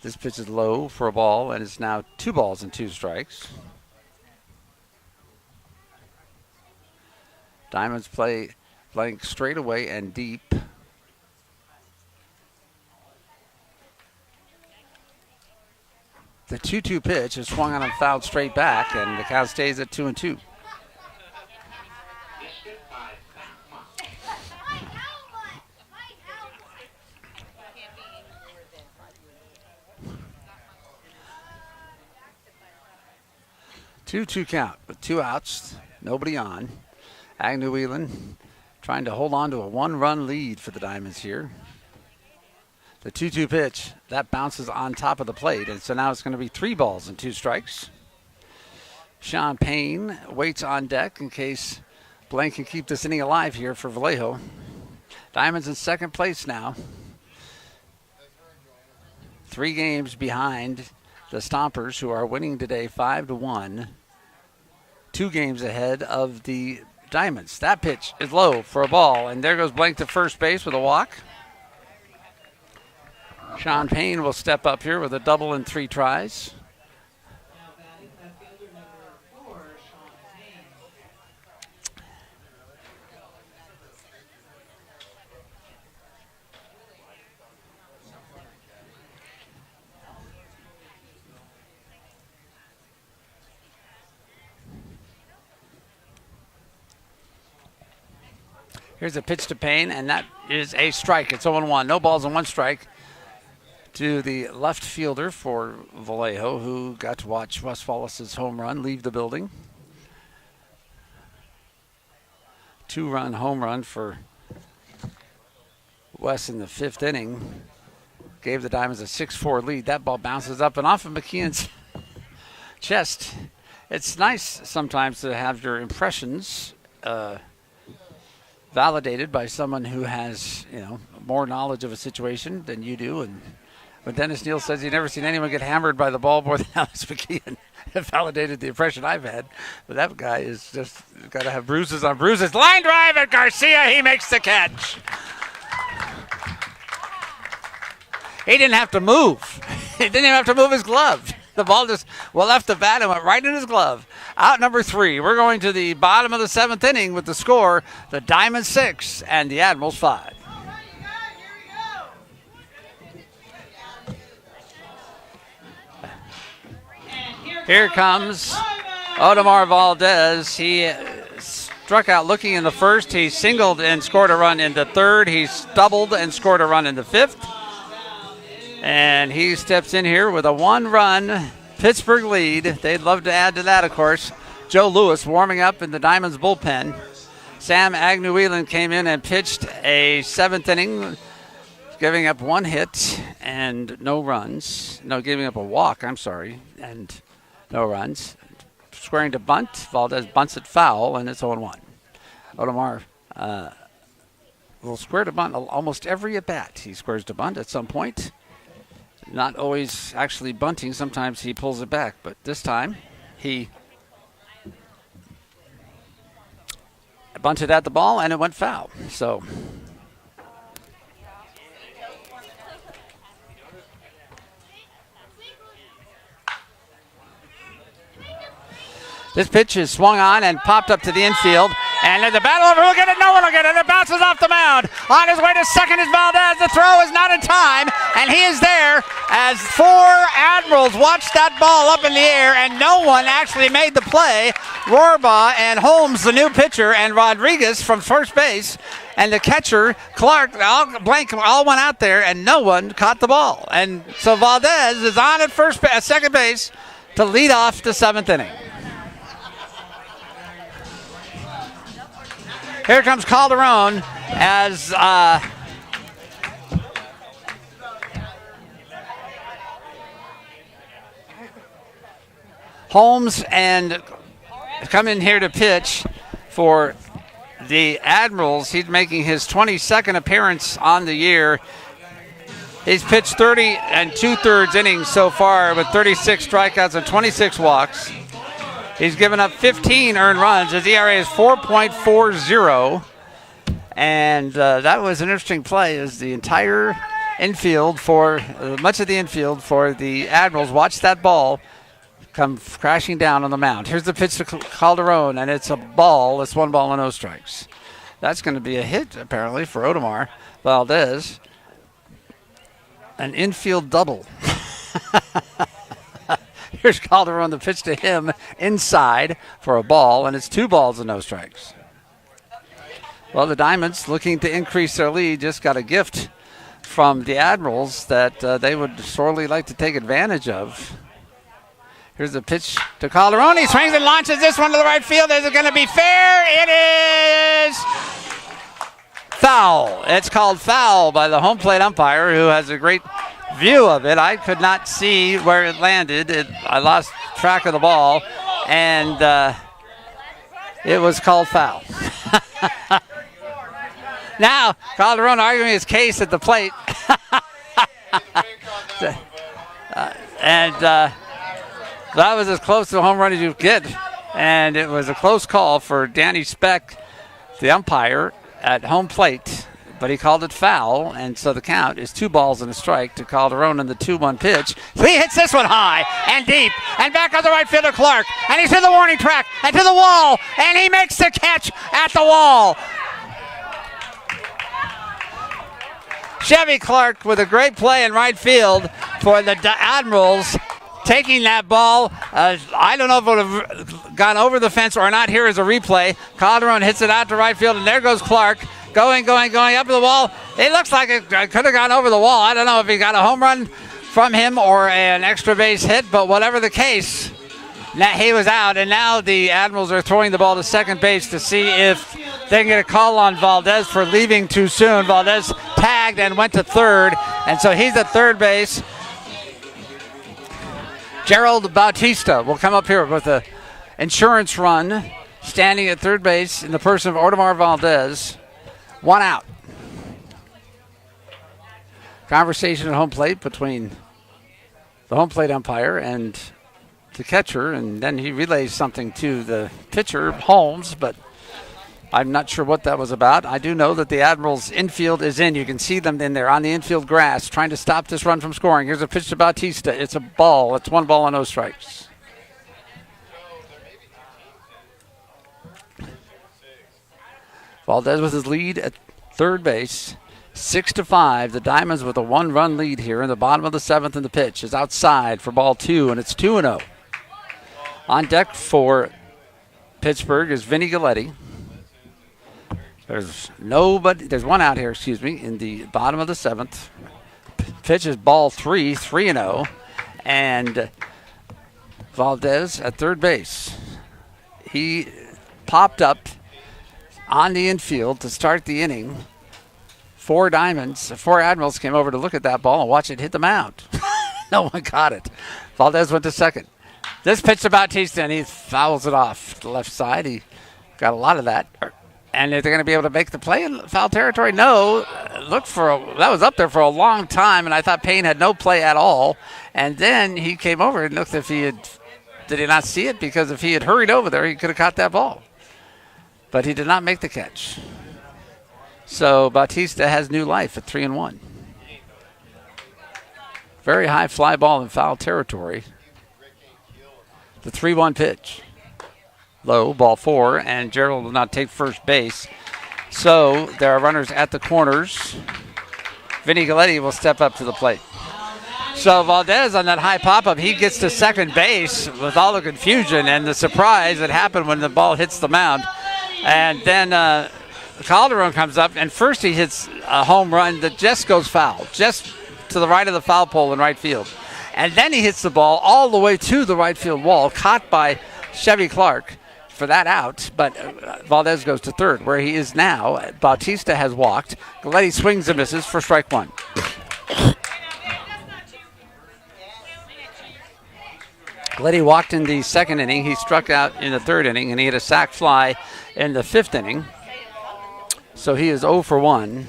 This pitch is low for a ball, and it's now 2 balls and 2 strikes. Diamonds play Blank straight away and deep. The 2-2 pitch is swung on and fouled straight back, and the count stays at 2-2. Two count with 2 outs, nobody on. Agnew Whelan trying to hold on to a 1-run lead for the Diamonds here. The 2-2 pitch, that bounces on top of the plate. And so now it's going to be 3 balls and 2 strikes. Sean Payne waits on deck in case Blaine can keep this inning alive here for Vallejo. Diamonds in second place now. 3 games behind the Stompers, who are winning today 5-1. 2 games ahead of the Diamonds. That pitch is low for a ball, and there goes Blank to first base with a walk. Sean Payne will step up here with a double in 3 tries. Here's a pitch to Payne, and that is a strike. It's 0-1. No balls and 1 strike to the left fielder for Vallejo, who got to watch Wes Wallace's home run leave the building. 2-run home run for Wes in the 5th inning. Gave the Diamonds a 6-4 lead. That ball bounces up and off of McKeon's chest. It's nice sometimes to have your impressions validated by someone who has, more knowledge of a situation than you do. And when Dennis Neal says he's never seen anyone get hammered by the ball more than Alex McKeon, it validated the impression I've had. But that guy is just got to have bruises on bruises. Line drive at Garcia. He makes the catch. He didn't have to move. He didn't even have to move his glove. The ball just left the bat and went right in his glove. Out number 3. We're going to the bottom of the 7th inning with the score, the Diamonds 6 and the Admirals 5. Here comes Odemar Valdez. He struck out looking in the 1st. He singled and scored a run in the 3rd. He doubled and scored a run in the 5th. And he steps in here with a 1-run Pittsburgh lead. They'd love to add to that, of course. Joe Lewis warming up in the Diamonds bullpen. Sam Agnew-Whelan came in and pitched a 7th inning, giving up 1 hit and no runs. No, giving up a walk, and no runs. Squaring to bunt. Valdez bunts it foul, and it's 0-1. Odemar will square to bunt almost every at-bat. He squares to bunt at some point. Not always actually bunting. Sometimes he pulls it back. But this time, he bunted at the ball, and it went foul. So this pitch is swung on and popped up to the infield. And there's a battle over who'll get it. No one will get it. It bounces off the mound. On his way to second is Valdez. The throw is not in time. And he is there as 4 Admirals watched that ball up in the air, and no one actually made the play. Rohrbaugh and Holmes, the new pitcher, and Rodriguez from first base, and the catcher, Clark, all went out there, and no one caught the ball. And so Valdez is on at second base to lead off the 7th inning. Here comes Calderon as Holmes and come in here to pitch for the Admirals. He's making his 22nd appearance on the year. He's pitched 30 2/3 innings so far with 36 strikeouts and 26 walks. He's given up 15 earned runs. His ERA is 4.40. And that was an interesting play as the entire infield much of the infield for the Admirals watched that ball come crashing down on the mound. Here's the pitch to Calderon, and it's a ball. It's 1 ball and no strikes. That's going to be a hit, apparently, for Odemar Valdez. An infield double. Here's Calderon, the pitch to him inside for a ball, and it's 2 balls and no strikes. Well, the Diamonds, looking to increase their lead, just got a gift from the Admirals that they would sorely like to take advantage of. Here's the pitch to Calderon. He swings and launches this one to the right field. Is it going to be fair? It is Foul. It's called foul by the home plate umpire, who has a great view of it. I could not see where it landed. I lost track of the ball, and it was called foul. Now, Calderon arguing his case at the plate. And that was as close to a home run as you get. And it was a close call for Danny Speck, the umpire, at home plate. But he called it foul, and so the count is 2 balls and a strike to Calderon in the 2-1 pitch. So he hits this one high and deep, and back on the right fielder Clark, and he's to the warning track and to the wall, and he makes the catch at the wall. Chevy Clark with a great play in right field for the Admirals, taking that ball. I don't know if it would have gone over the fence or not. Here is a replay. Calderon hits it out to right field, and there goes Clark. Going up to the wall. It looks like it could have gone over the wall. I don't know if he got a home run from him or an extra base hit, but whatever the case, he was out, and now the Admirals are throwing the ball to second base to see if they can get a call on Valdez for leaving too soon. Valdez tagged and went to third, and so he's at third base. Gerald Bautista will come up here with an insurance run, standing at third base in the person of Audemars Valdez. 1 out. Conversation at home plate between the home plate umpire and the catcher, and then he relays something to the pitcher, Holmes, but I'm not sure what that was about. I do know that the Admirals' infield is in. You can see them in there on the infield grass trying to stop this run from scoring. Here's a pitch to Bautista. It's a ball. It's 1 ball and no strikes. Valdez with his lead at third base, 6-5. The Diamonds with a 1-run lead here in the bottom of the 7th, and the pitch is outside for ball 2, and it's 2-0. On deck for Pittsburgh is Vinny Galletti. There's 1 out here, in the bottom of the 7th. Pitch is ball 3, 3-0, and Valdez at third base. He popped up on the infield to start the inning. 4 Admirals came over to look at that ball and watch it hit the mound. No one got it. Valdez went to second. This pitch to Bautista, and he fouls it off to the left side. He got a lot of that. And if they're going to be able to make the play in foul territory, no. That was up there for a long time, and I thought Payne had no play at all. And then he came over and looked if he had. Did he not see it? Because if he had hurried over there, he could have caught that ball. But he did not make the catch. So Bautista has new life at 3-1. Very high fly ball in foul territory. The 3-1 pitch. Low, ball 4, and Gerald will not take first base. So there are runners at the corners. Vinny Galletti will step up to the plate. So Valdez on that high pop-up, he gets to second base with all the confusion and the surprise that happened when the ball hits the mound. And then Calderon comes up, and first he hits a home run that just goes foul, just to the right of the foul pole in right field. And then he hits the ball all the way to the right field wall, caught by Chevy Clark for that out. But Valdez goes to third, where he is now. Bautista has walked. Galletti swings and misses for strike 1. Galletti walked in the 2nd inning. He struck out in the 3rd inning, and he had a sac fly in the 5th inning. So he is 0 for 1.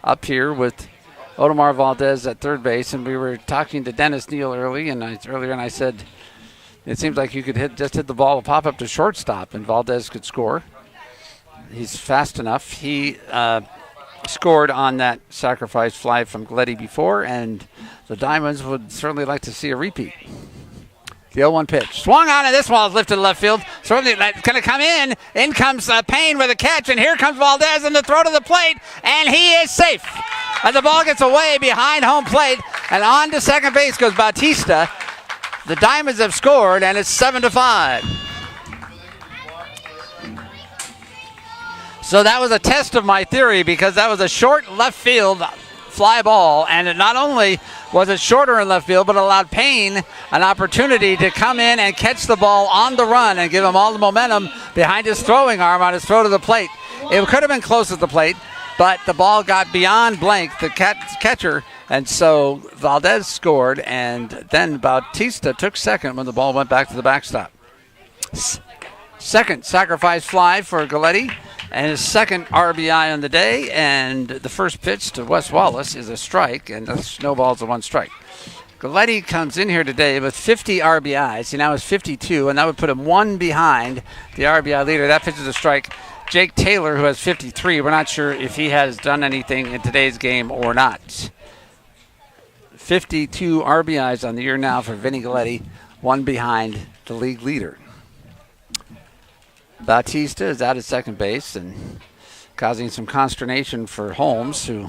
Up here with Audemars Valdez at third base, and we were talking to Dennis Neal earlier, and I said it seems like you could just hit the ball, pop up to shortstop, and Valdez could score. He's fast enough. He scored on that sacrifice fly from Galletti before, and the Diamonds would certainly like to see a repeat. The 0-1 pitch. Swung on, and this ball is lifted to left field. Certainly that's going to come in. In comes Payne with a catch, and here comes Valdez in the throw to the plate, and he is safe. And the ball gets away behind home plate, and on to second base goes Bautista. The Diamonds have scored, and it's 7-5. So that was a test of my theory, because that was a short left field fly ball, and it not only was it shorter in left field, but allowed Payne an opportunity to come in and catch the ball on the run and give him all the momentum behind his throwing arm on his throw to the plate. It could have been close at the plate, but the ball got beyond Blank, the catcher, and so Valdez scored, and then Bautista took second when the ball went back to the backstop. Second sacrifice fly for Galletti, and his second RBI on the day, and the first pitch to Wes Wallace is a strike, and the snowball's a one strike. Galletti comes in here today with 50 RBIs. He now has 52, and that would put him one behind the RBI leader. That pitch is a strike. Jake Taylor, who has 53, we're not sure if he has done anything in today's game or not. 52 RBIs on the year now for Vinny Galletti, one behind the league leader. Bautista is out at second base and causing some consternation for Holmes, who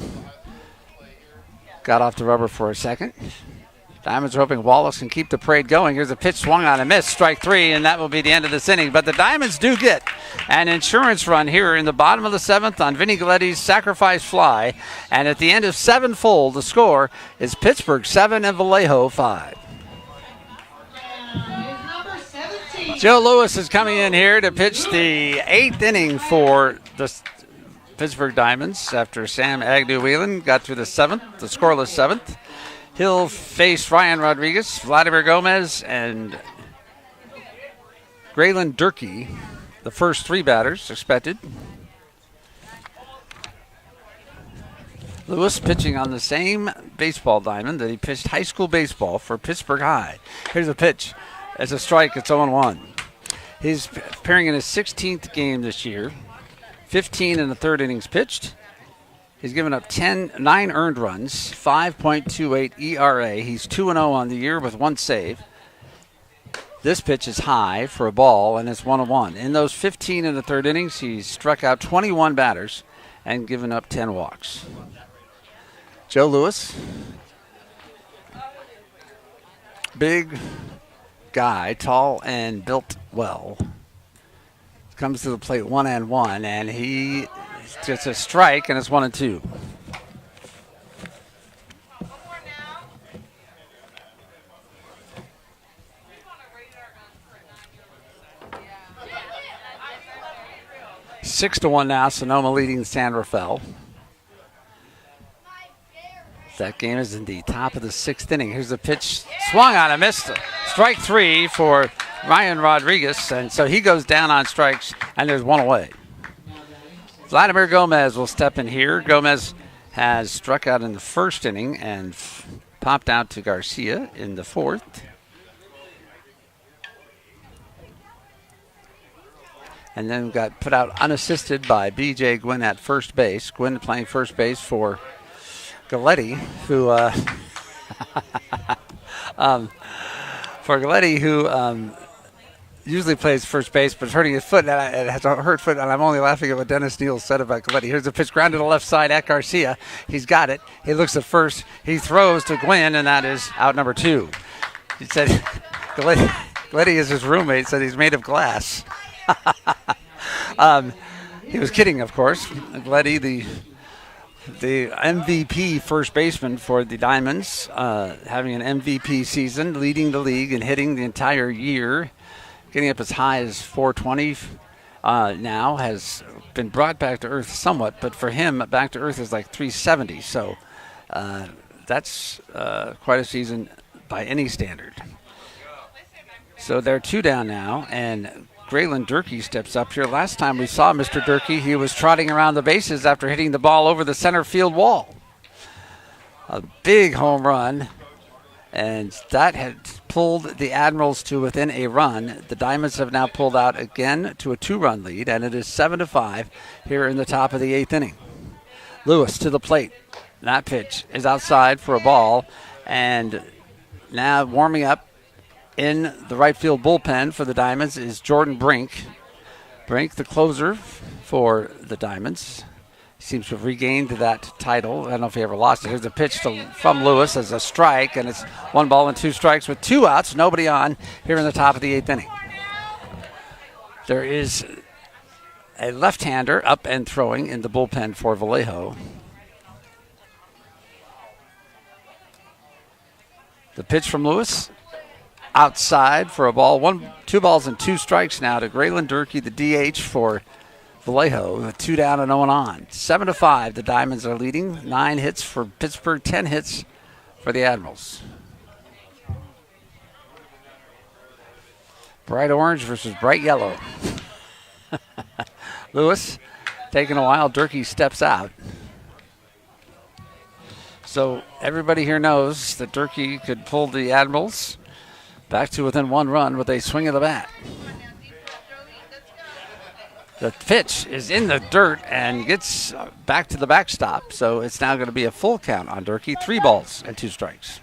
got off the rubber for a second. Diamonds are hoping Wallace can keep the parade going. Here's a pitch swung on a miss, strike three, and that will be the end of this inning. But the Diamonds do get an insurance run here in the bottom of the seventh on Vinny Galletti's sacrifice fly. And at the end of 7 full, the score is Pittsburg 7 and Vallejo 5. Joe Lewis is coming in here to pitch the 8th inning for the Pittsburgh Diamonds after Sam Agnew-Whelan got through the 7th, the scoreless 7th. He'll face Ryan Rodriguez, Vladimir Gomez, and Graylin Durkee, the first 3 batters expected. Lewis pitching on the same baseball diamond that he pitched high school baseball for Pittsburgh High. Here's a pitch. It's a strike. It's 0-1. He's appearing in his 16th game this year, 15 in the 3rd innings pitched. He's given up 9 earned runs, 5.28 ERA. He's 2-0 on the year with 1 save. This pitch is high for a ball, and it's 1-1. In those 15 in the 3rd innings, he's struck out 21 batters and given up 10 walks. Joe Lewis, big guy, tall and built well, comes to the plate 1-1, and he gets a strike, and it's 1-2. Six to 1 now, Sonoma leading San Rafael. That game is in the top of the 6th inning. Here's a pitch swung on a miss. Strike 3 for Ryan Rodriguez, and so he goes down on strikes, and there's 1 away. Vladimir Gomez will step in here. Gomez has struck out in the 1st inning and popped out to Garcia in the 4th. And then got put out unassisted by B.J. Gwynn at first base. Gwynn playing first base for Galletti, who usually plays first base, but is hurting his foot, and it has a hurt foot, and I'm only laughing at what Dennis Neal said about Galletti. Here's a pitch grounded to the left side at Garcia. He's got it. He looks at first. He throws to Gwynn, and that is out number 2. He said Galletti is his roommate, said he's made of glass. He was kidding, of course. Galletti, the MVP first baseman for the Diamonds, having an MVP season, leading the league and hitting the entire year, getting up as high as 420 now, has been brought back to earth somewhat, but for him, back to earth is like 370. So that's quite a season by any standard. So they're 2 down now, and Graylin Durkee steps up here. Last time we saw Mr. Durkee, he was trotting around the bases after hitting the ball over the center field wall. A big home run, and that had pulled the Admirals to within a run. The Diamonds have now pulled out again to a 2-run lead, and it is 7-5 here in the top of the 8th inning. Lewis to the plate. That pitch is outside for a ball, and now warming up in the right field bullpen for the Diamonds is Jordan Brink. Brink, the closer for the Diamonds, seems to have regained that title. I don't know if he ever lost it. Here's a pitch from Lewis as a strike, and it's 1 ball and 2 strikes with 2 outs, nobody on here in the top of the 8th inning. There is a left-hander up and throwing in the bullpen for Vallejo. The pitch from Lewis, outside for a ball. 2 balls and 2 strikes now to Graylin Durkee, the DH for Vallejo, 2 down and 0 on. 7-5, the Diamonds are leading. 9 hits for Pittsburgh, 10 hits for the Admirals. Bright orange versus bright yellow. Lewis taking a while. Durkee steps out. So everybody here knows that Durkee could pull the Admirals back to within 1 run with a swing of the bat. The pitch is in the dirt and gets back to the backstop. So it's now going to be a full count on Durkee. 3 balls and 2 strikes.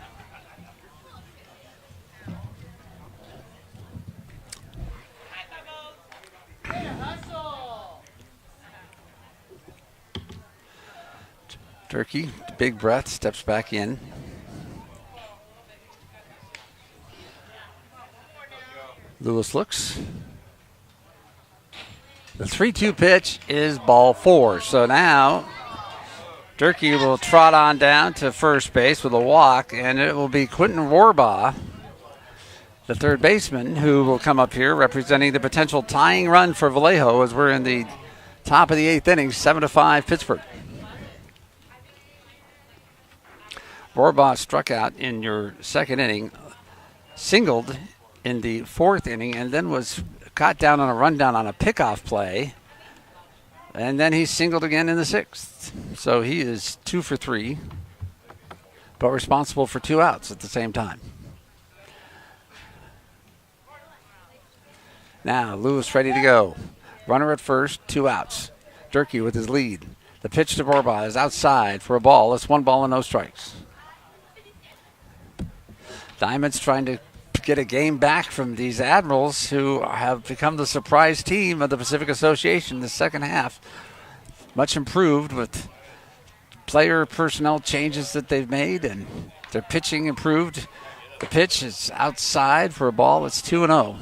Durkee, big breath, steps back in. Lewis looks. The 3-2 pitch is ball 4. So now Durkee will trot on down to first base with a walk, and it will be Quentin Warbaugh, the third baseman, who will come up here representing the potential tying run for Vallejo as we're in the top of the 8th inning, 7-5 Pittsburgh. Warbaugh struck out in your second inning, singled in the 4th inning, and then was caught down on a rundown on a pickoff play. And then he singled again in the 6th. So he is 2 for 3, but responsible for 2 outs at the same time. Now Lewis ready to go. Runner at first, 2 outs. Durkee with his lead. The pitch to Warbaugh is outside for a ball. It's 1 ball and no strikes. Diamonds trying to get a game back from these Admirals, who have become the surprise team of the Pacific Association in the second half. Much improved with player personnel changes that they've made, and their pitching improved. The pitch is outside for a ball. It's 2-0.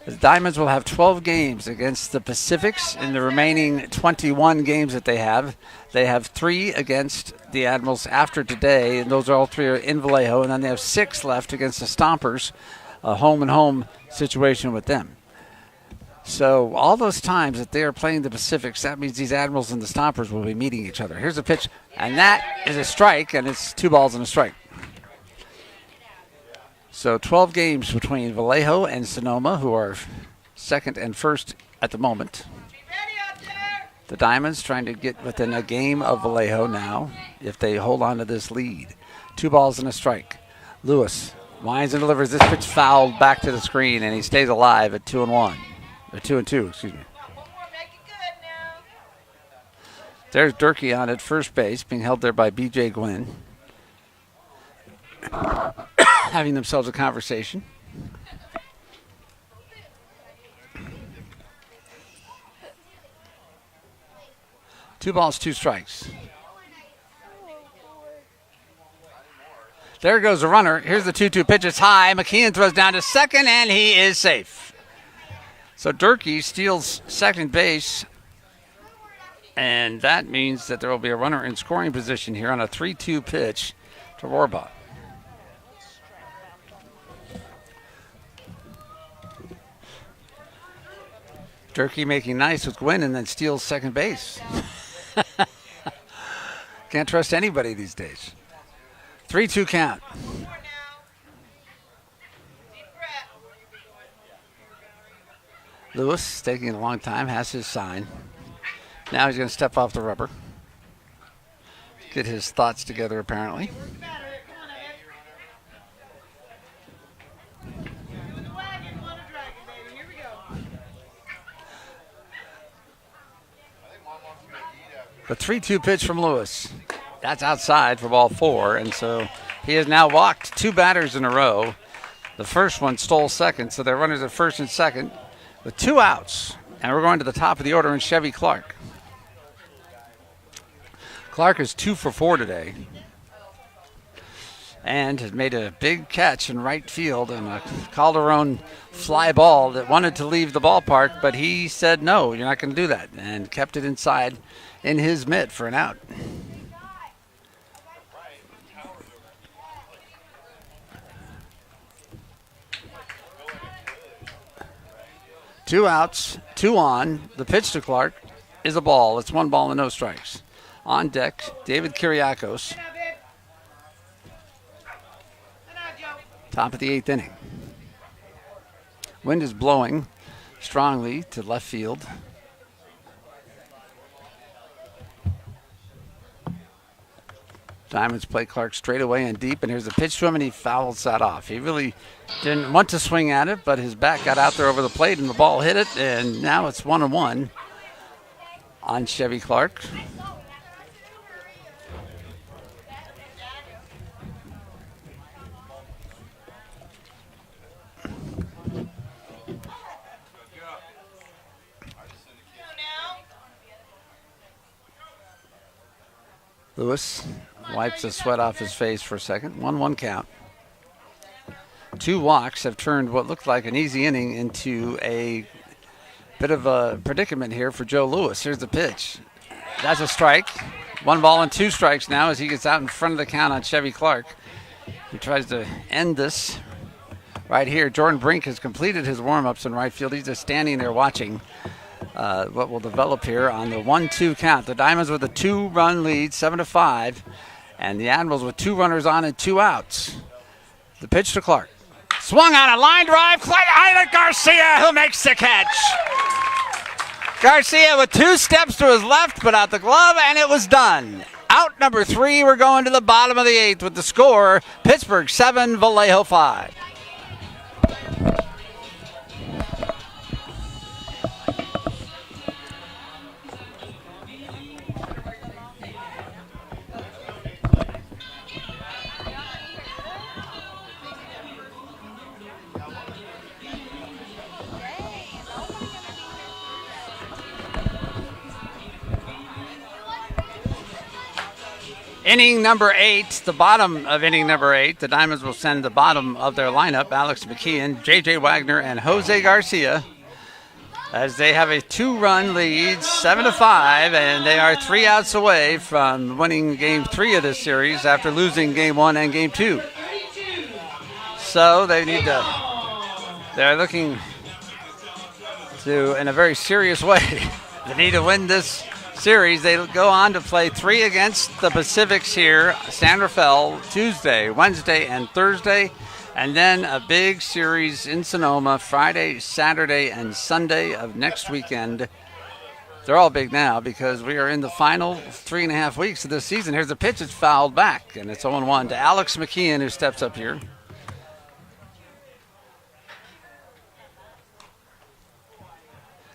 The Diamonds will have 12 games against the Pacifics in the remaining 21 games that they have. They have 3 against the Admirals after today, and those are all 3 are in Vallejo, and then they have 6 left against the Stompers, a home-and-home situation with them. So all those times that they are playing the Pacifics, that means these Admirals and the Stompers will be meeting each other. Here's a pitch, and that is a strike, and it's 2 balls and a strike. So 12 games between Vallejo and Sonoma, who are second and first at the moment. The Diamonds trying to get within a game of Vallejo now if they hold on to this lead. 2 balls and a strike. Lewis winds and delivers. This pitch fouled back to the screen, and he stays alive at 2-1. Or 2-2, excuse me. There's Durkee on at first base, being held there by B.J. Gwynn. Having themselves a conversation. Two balls, 2 strikes. There goes the runner. Here's the 2-2 pitch. It's high. McKeon throws down to second, and he is safe. So Durkee steals second base, and that means that there will be a runner in scoring position here on a 3-2 pitch to Warbaugh. Durkee making nice with Gwynn and then steals second base. Can't trust anybody these days. 3-2 count. Lewis, taking a long time, has his sign. Now he's going to step off the rubber. Get his thoughts together, apparently. The 3-2 pitch from Lewis. That's outside for ball 4, and so he has now walked 2 batters in a row. The first one stole second, so their runners at first and second with 2 outs. And we're going to the top of the order in Chevy Clark. Clark is 2 for 4 today and has made a big catch in right field and a Calderon fly ball that wanted to leave the ballpark, but he said, no, you're not going to do that, and kept it inside in his mitt for an out. 2 outs, 2 on. The pitch to Clark is a ball. It's 1 ball and no strikes. On deck, David Kiriakos. Top of the 8th inning. Wind is blowing strongly to left field. Diamonds play Clark straight away and deep, and here's a pitch to him, and he fouls that off. He really didn't want to swing at it, but his bat got out there over the plate, and the ball hit it, and now it's 1-1 on Chevy Clark. Lewis wipes the sweat off his face for a second. 1-1 count. 2 walks have turned what looked like an easy inning into a bit of a predicament here for Joe Lewis. Here's the pitch. That's a strike. 1 ball and 2 strikes now as he gets out in front of the count on Chevy Clark. He tries to end this right here. Jordan Brink has completed his warm-ups in right field. He's just standing there watching what will develop here on the 1-2 count. The Diamonds with a 2-run lead, 7-5, and the Admirals with 2 runners on and 2 outs. The pitch to Clark. Swung on a line drive. Isla Garcia, who makes the catch. Garcia with 2 steps to his left, put out the glove, and it was done. Out number 3, we're going to the bottom of the 8th with the score, Pittsburg 7, Vallejo 5. Inning number 8, the bottom of inning number 8, the Diamonds will send the bottom of their lineup, Alex McKeon, J.J. Wagner, and Jose Garcia, as they have a 2-run lead, 7-5, and they are 3 outs away from winning Game 3 of this series after losing Game 1 and Game 2. So they need to, they're looking to, in a very serious way, they need to win this series. They go on to play 3 against the Pacifics here, San Rafael, Tuesday, Wednesday, and Thursday, and then a big series in Sonoma Friday, Saturday, and Sunday of next weekend. They're all big now because we are in the final 3.5 weeks of this season. Here's the pitch. It's fouled back, and it's 0-1 to Alex McKeon, who steps up here.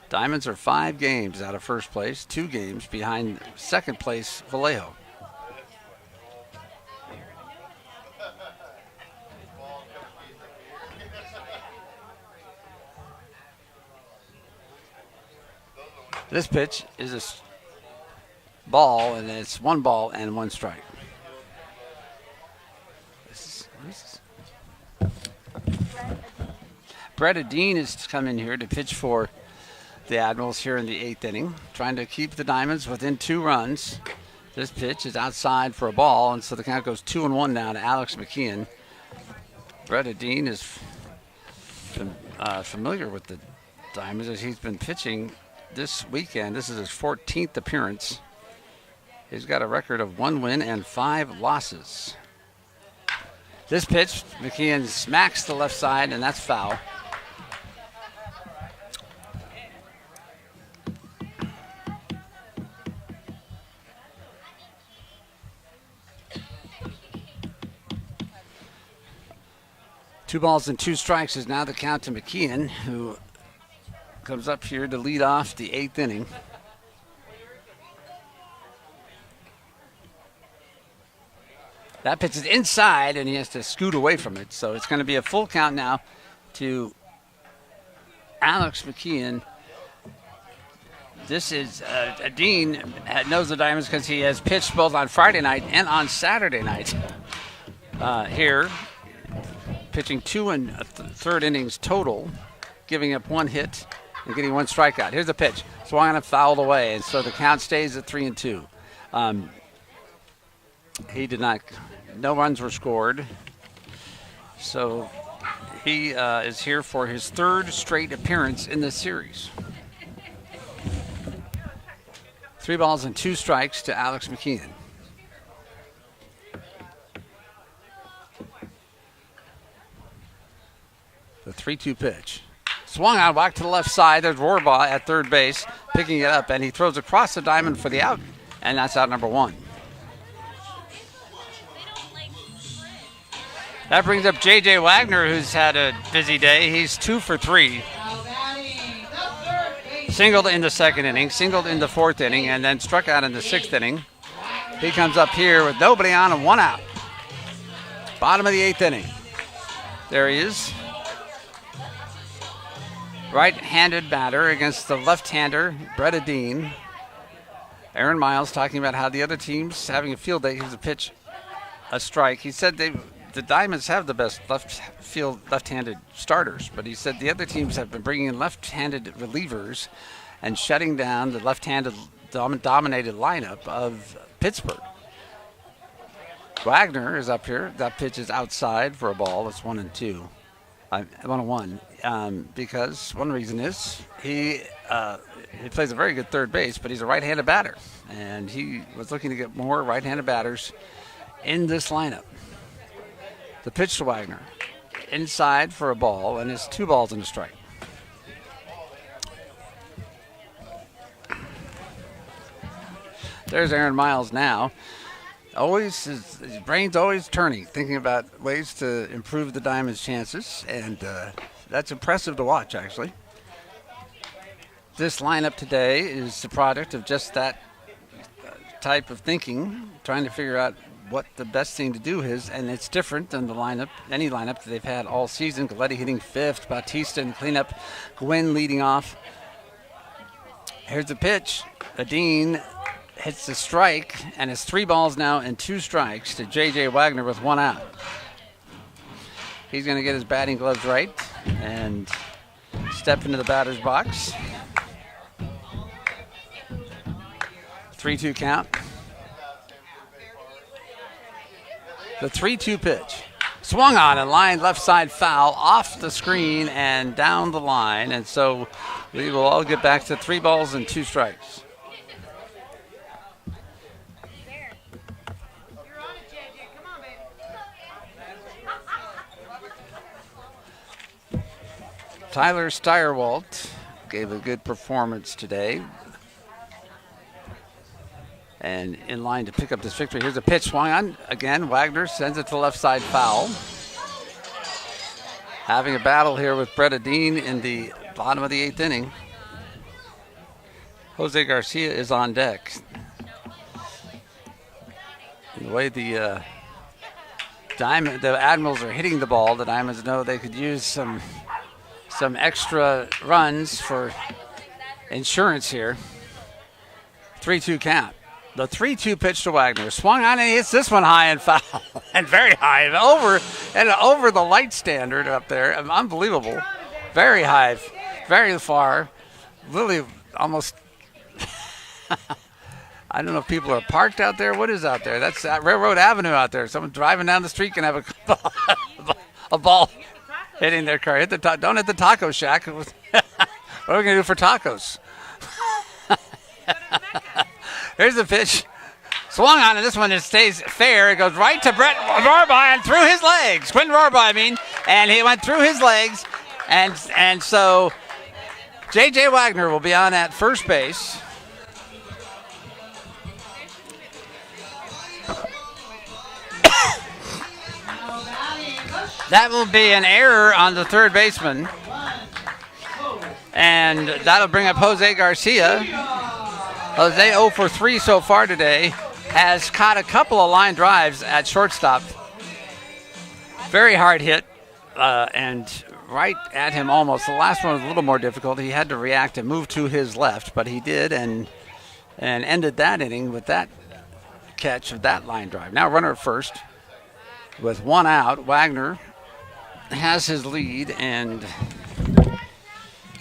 Diamonds are 5 games out of first place, 2 games behind second place Vallejo. This pitch is a ball, and it's 1 ball and 1 strike. Brett Adine is coming here to pitch for the Admirals here in the 8th inning, trying to keep the Diamonds within 2 runs. This pitch is outside for a ball, and so the count goes 2-1 now to Alex McKeon. Brett Adine is familiar with the Diamonds as he's been pitching this weekend. This is his 14th appearance. He's got a record of 1 win and 5 losses. This pitch, McKeon smacks the left side, and that's foul. Two balls and 2 strikes is now the count to McKeon, who comes up here to lead off the 8th inning. That pitch is inside, and he has to scoot away from it. So it's going to be a full count now to Alex McKeon. This is Dean knows the Diamonds because he has pitched both on Friday night and on Saturday night here. Pitching 2 1/3 innings total, giving up 1 hit and getting 1 strikeout. Here's the pitch. Swung on and fouled away, and so the count stays at 3-2. He did not, no runs were scored. So He is here for his third straight appearance in this series. 3 balls and 2 strikes to Alex McKeon. The 3-2 pitch. Swung out, whacked to the left side. There's Rohrbaugh at third base, picking it up, and he throws across the diamond for the out, and that's out number 1. That brings up J.J. Wagner, who's had a busy day. He's 2 for 3. Singled in the second inning, singled in the fourth inning, and then struck out in the 6th inning. He comes up here with nobody on and 1 out. Bottom of the 8th inning. There he is. Right-handed batter against the left-hander, Brett Dean. Aaron Miles talking about how the other team's having a field day. Here's a pitch, a strike. He said the Diamonds have the best left-handed starters, but he said the other teams have been bringing in left-handed relievers and shutting down the left-handed dominated lineup of Pittsburgh. Wagner is up here. That pitch is outside for a ball. It's 1-2. 1-1. Because one reason is he plays a very good third base, but he's a right-handed batter, and he was looking to get more right-handed batters in this lineup. The pitch to Wagner, inside for a ball, and it's 2 balls and a strike. There's Aaron Miles now. His brain's always turning, thinking about ways to improve the Diamonds' chances, and that's impressive to watch, actually. This lineup today is the product of just that type of thinking, trying to figure out what the best thing to do is, and it's different than any lineup that they've had all season. Galletti hitting 5th, Bautista in cleanup, Gwynn leading off. Here's the pitch. Adine hits the strike, and it's 3 balls now and 2 strikes to J.J. Wagner with 1 out. He's going to get his batting gloves right and step into the batter's box. 3-2 count. The 3-2 pitch. Swung on and lined left side foul off the screen and down the line. And so we will all get back to 3 balls and 2 strikes. Tyler Steyerwalt gave a good performance today. And in line to pick up this victory. Here's a pitch swung on. Again, Wagner sends it to left side foul. Having a battle here with Brett Dean in the bottom of the 8th inning. Jose Garcia is on deck. And the way the Admirals are hitting the ball, the Diamonds know they could use some extra runs for insurance here. 3-2 count. The 3-2 pitch to Wagner. Swung on and he hits this one high and foul. And very high. And over the light standard up there. Unbelievable. Very high. Very far. Really almost. I don't know if people are parked out there. What is out there? That's Railroad Avenue out there. Someone driving down the street can have a ball hitting their car. Don't hit the taco shack. What are we going to do for tacos? Here's the pitch. Swung on, and this one stays fair. It goes right to Brett Rohrbaugh and through his legs. Quinn Rohrbaugh, and he went through his legs. And so J.J. Wagner will be on at first base. That will be an error on the third baseman. And that'll bring up Jose Garcia. Jose 0 for 3 so far today. Has caught a couple of line drives at shortstop. Very hard hit and right at him almost. The last one was a little more difficult. He had to react and move to his left, but he did and ended that inning with that catch of that line drive. Now runner at first with 1 out. Wagner has his lead and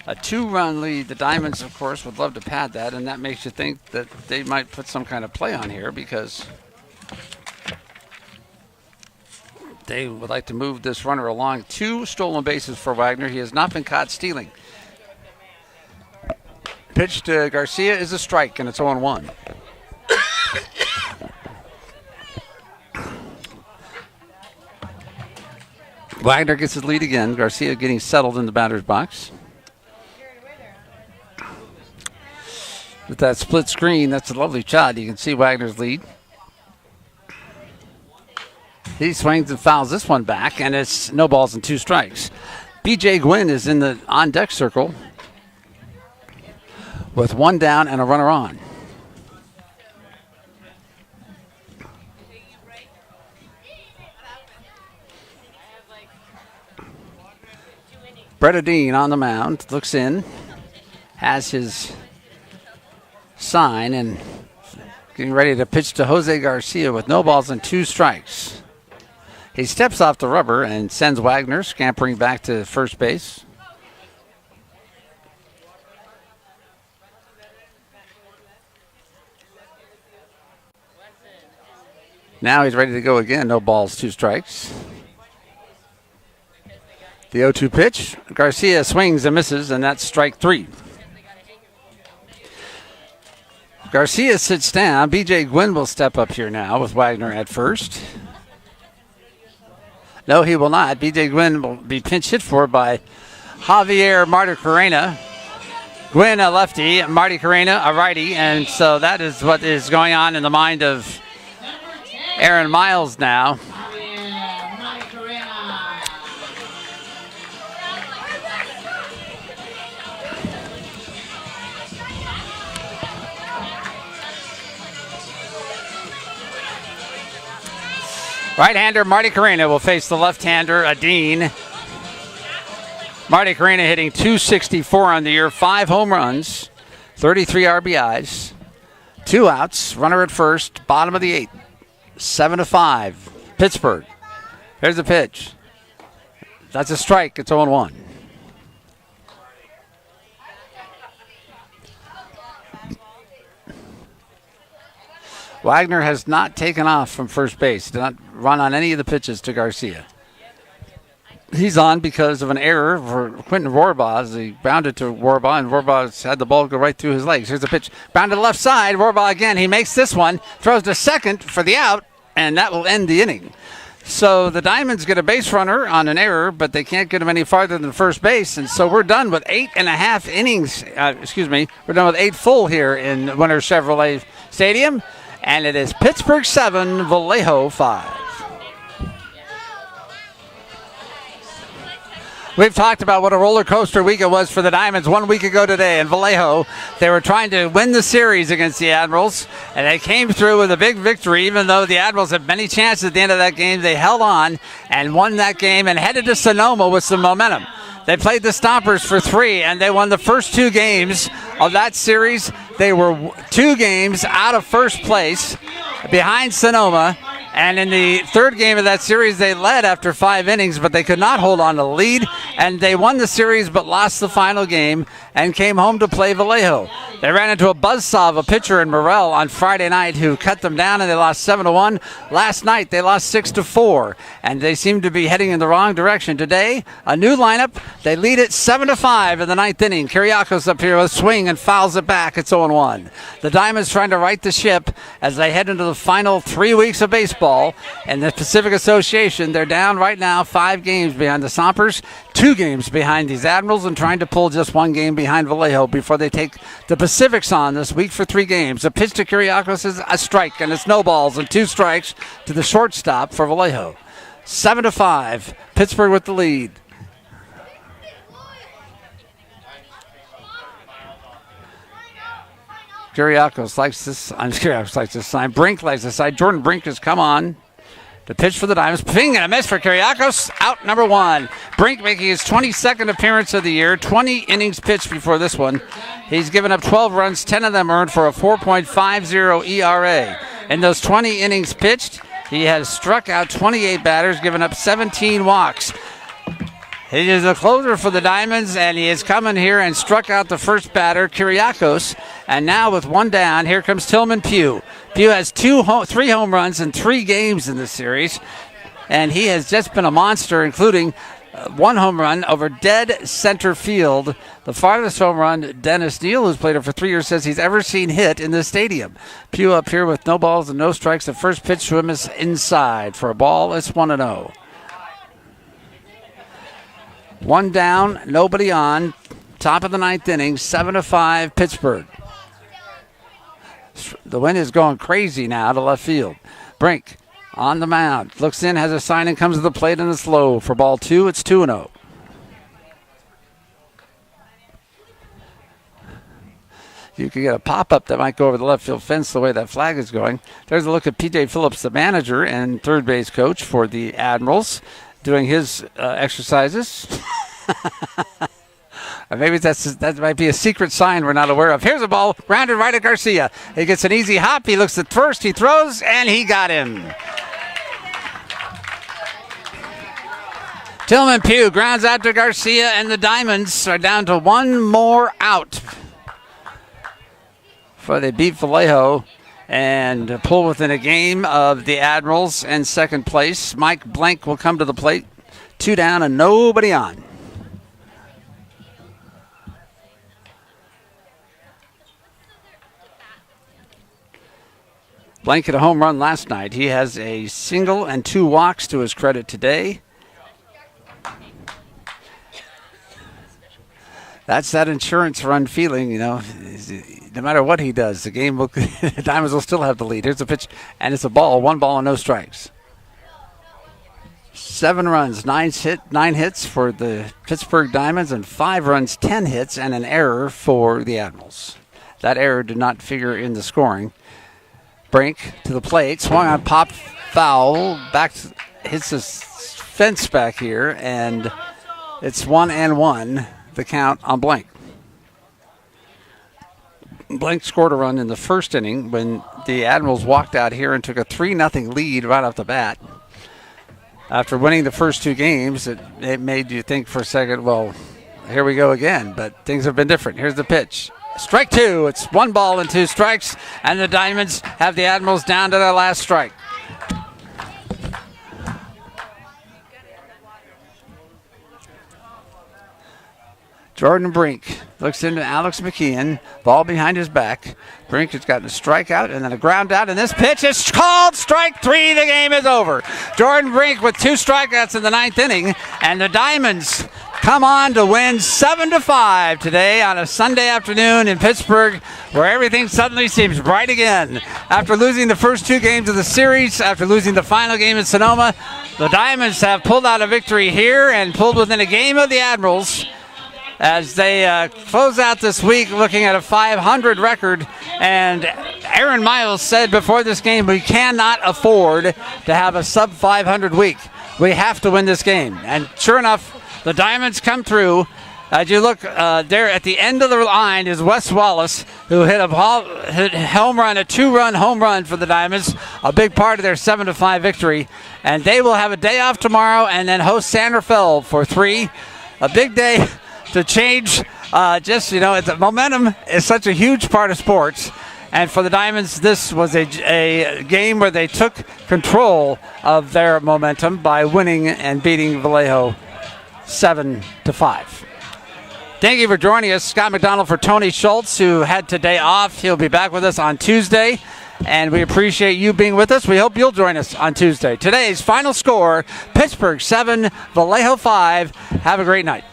a 2-run lead. The Diamonds, of course, would love to pad that, and that makes you think that they might put some kind of play on here because They would like to move this runner along. 2 stolen bases for Wagner. He has not been caught stealing. Pitch to Garcia is a strike, and it's 0-1. Wagner gets his lead again. Garcia getting settled in the batter's box. With that split screen, that's a lovely shot. You can see Wagner's lead. He swings and fouls this one back, and it's no balls and 2 strikes. B.J. Gwynn is in the on-deck circle with 1 down and a runner on. Bredadine on the mound, looks in, has his sign, and getting ready to pitch to Jose Garcia with no balls and 2 strikes. He steps off the rubber and sends Wagner scampering back to first base. Now he's ready to go again. No balls, 2 strikes. The 0-2 pitch. Garcia swings and misses, and that's strike 3. Garcia sits down. B.J. Gwynn will step up here now with Wagner at first. No, he will not. B.J. Gwynn will be pinch hit for by Javier Martirena. Gwynn, a lefty, Marty Carrena, a righty, and so that is what is going on in the mind of Aaron Miles now. Right-hander Marty Carrena will face the left-hander Adine. Marty Carrena hitting .264 on the year, 5 home runs, 33 RBIs, 2 outs, runner at first, bottom of the 8th, 7-5, Pittsburgh. Here's the pitch. That's a strike. It's 0-1. Wagner has not taken off from first base, did not run on any of the pitches to Garcia. He's on because of an error for Quentin Rohrbaugh. He grounded to Rohrbaugh, and Rohrbaugh had the ball go right through his legs. Here's the pitch. Ground to the left side. Rohrbaugh again. He makes this one, throws to second for the out, and that will end the inning. So the Diamonds get a base runner on an error, but they can't get him any farther than first base, and so we're done with 8.5 innings. We're done with 8 full here in Winter Chevrolet Stadium. And it is Pittsburgh 7, Vallejo 5. We've talked about what a roller coaster week it was for the Diamonds 1 week ago today in Vallejo. They were trying to win the series against the Admirals, and they came through with a big victory. Even though the Admirals had many chances at the end of that game, they held on and won that game and headed to Sonoma with some momentum. They played the Stompers for 3, and they won the first 2 games of that series. They were 2 games out of first place behind Sonoma. And in the 3rd game of that series, they led after 5 innings, but they could not hold on to the lead. And they won the series but lost the final game and came home to play Vallejo. They ran into a buzzsaw of a pitcher in Morrell on Friday night who cut them down, and they lost 7-1. Last night, they lost 6-4, and they seem to be heading in the wrong direction. Today, a new lineup. They lead it 7-5 in the 9th inning. Kiriakos up here with a swing and fouls it back. It's 0-1. The Diamonds trying to right the ship as they head into the final 3 weeks of baseball. And the Pacific Association, they're down right now 5 games behind the Stompers, 2 games behind these Admirals, and trying to pull just 1 game behind Vallejo before they take the Pacifics on this week for 3 games. A pitch to Kiriakos is a strike, and it's no balls and 2 strikes to the shortstop for Vallejo. 7-5, Pittsburgh with the lead. Kiriakos likes this. Kiriakos likes this sign. Brink likes this side. Jordan Brink has come on to pitch for the Diamonds. Ping and a miss for Kiriakos. Out number 1. Brink making his 22nd appearance of the year. 20 innings pitched before this one. He's given up 12 runs, 10 of them earned for a 4.50 ERA. In those 20 innings pitched, he has struck out 28 batters, given up 17 walks. He is a closer for the Diamonds, and he has come in here and struck out the first batter, Kiriakos. And now with 1 down, here comes Tillman Pugh. Pugh has 3 home runs in 3 games in this series. and he has just been a monster, including one home run over dead center field. The farthest home run, Dennis Neal, who's played it for 3 years, says he's ever seen hit in this stadium. Pugh up here with no balls and no strikes. The first pitch to him is inside. For a ball, it's 1-0. One down, nobody on. Top of the ninth inning, 7-5 Pittsburgh. The wind is going crazy now to left field. Brink on the mound. Looks in, has a sign, and comes to the plate, and it's low. For ball 2, it's 2-0. You could get a pop-up that might go over the left field fence the way that flag is going. There's a look at P.J. Phillips, the manager and third base coach for the Admirals, doing his exercises. Or maybe that might be a secret sign we're not aware of. Here's a ball, rounded right at Garcia. He gets an easy hop. He looks at first. He throws, and he got him. Tillman Pugh grounds out to Garcia, and the Diamonds are down to one more out. For they beat Vallejo and pull within a game of the Admirals in second place. Mike Blank will come to the plate. 2 down and nobody on. Blank hit a home run last night. He has a single and 2 walks to his credit today. That's that insurance run feeling, you know. No matter what he does, the game will, the Diamonds will still have the lead. Here's a pitch, and it's a ball. 1 ball and no strikes. 7 runs, 9 hits for the Pittsburgh Diamonds, and 5 runs, 10 hits, and an error for the Admirals. That error did not figure in the scoring. Brink to the plate, swung on, pop, foul, hits the fence back here, and it's 1-1, the count on Blank. Blank scored a run in the first inning when the Admirals walked out here and took a 3-0 lead right off the bat. After winning the first 2 games, it made you think for a second, well, here we go again, but things have been different. Here's the pitch. Strike 2. It's 1 ball and 2 strikes, and the Diamonds have the Admirals down to their last strike. Jordan Brink looks into Alex McKeon. Ball behind his back. Brink has gotten a strikeout and then a ground out, and this pitch is called strike 3. The game is over. Jordan Brink with 2 strikeouts in the 9th inning, and the Diamonds come on to win 7-5 today on a Sunday afternoon in Pittsburgh, where everything suddenly seems bright again. After losing the first 2 games of the series, after losing the final game in Sonoma, the Diamonds have pulled out a victory here and pulled within a game of the Admirals as they close out this week looking at a 500 record. And Aaron Miles said before this game, we cannot afford to have a sub-500 week. We have to win this game. And sure enough, the Diamonds come through. As you look there at the end of the line is Wes Wallace, who hit a home run, a 2-run home run for the Diamonds, a big part of their 7-5 victory. And they will have a day off tomorrow and then host San Rafael for 3. A big day to change. The momentum is such a huge part of sports. And for the Diamonds, this was a game where they took control of their momentum by winning and beating Vallejo 7-5. Thank you for joining us. Scott McDonald for Tony Schultz, who had today off. He'll be back with us on Tuesday, and we appreciate you being with us. We hope you'll join us on Tuesday. Today's final score, Pittsburgh 7, Vallejo 5. Have a great night.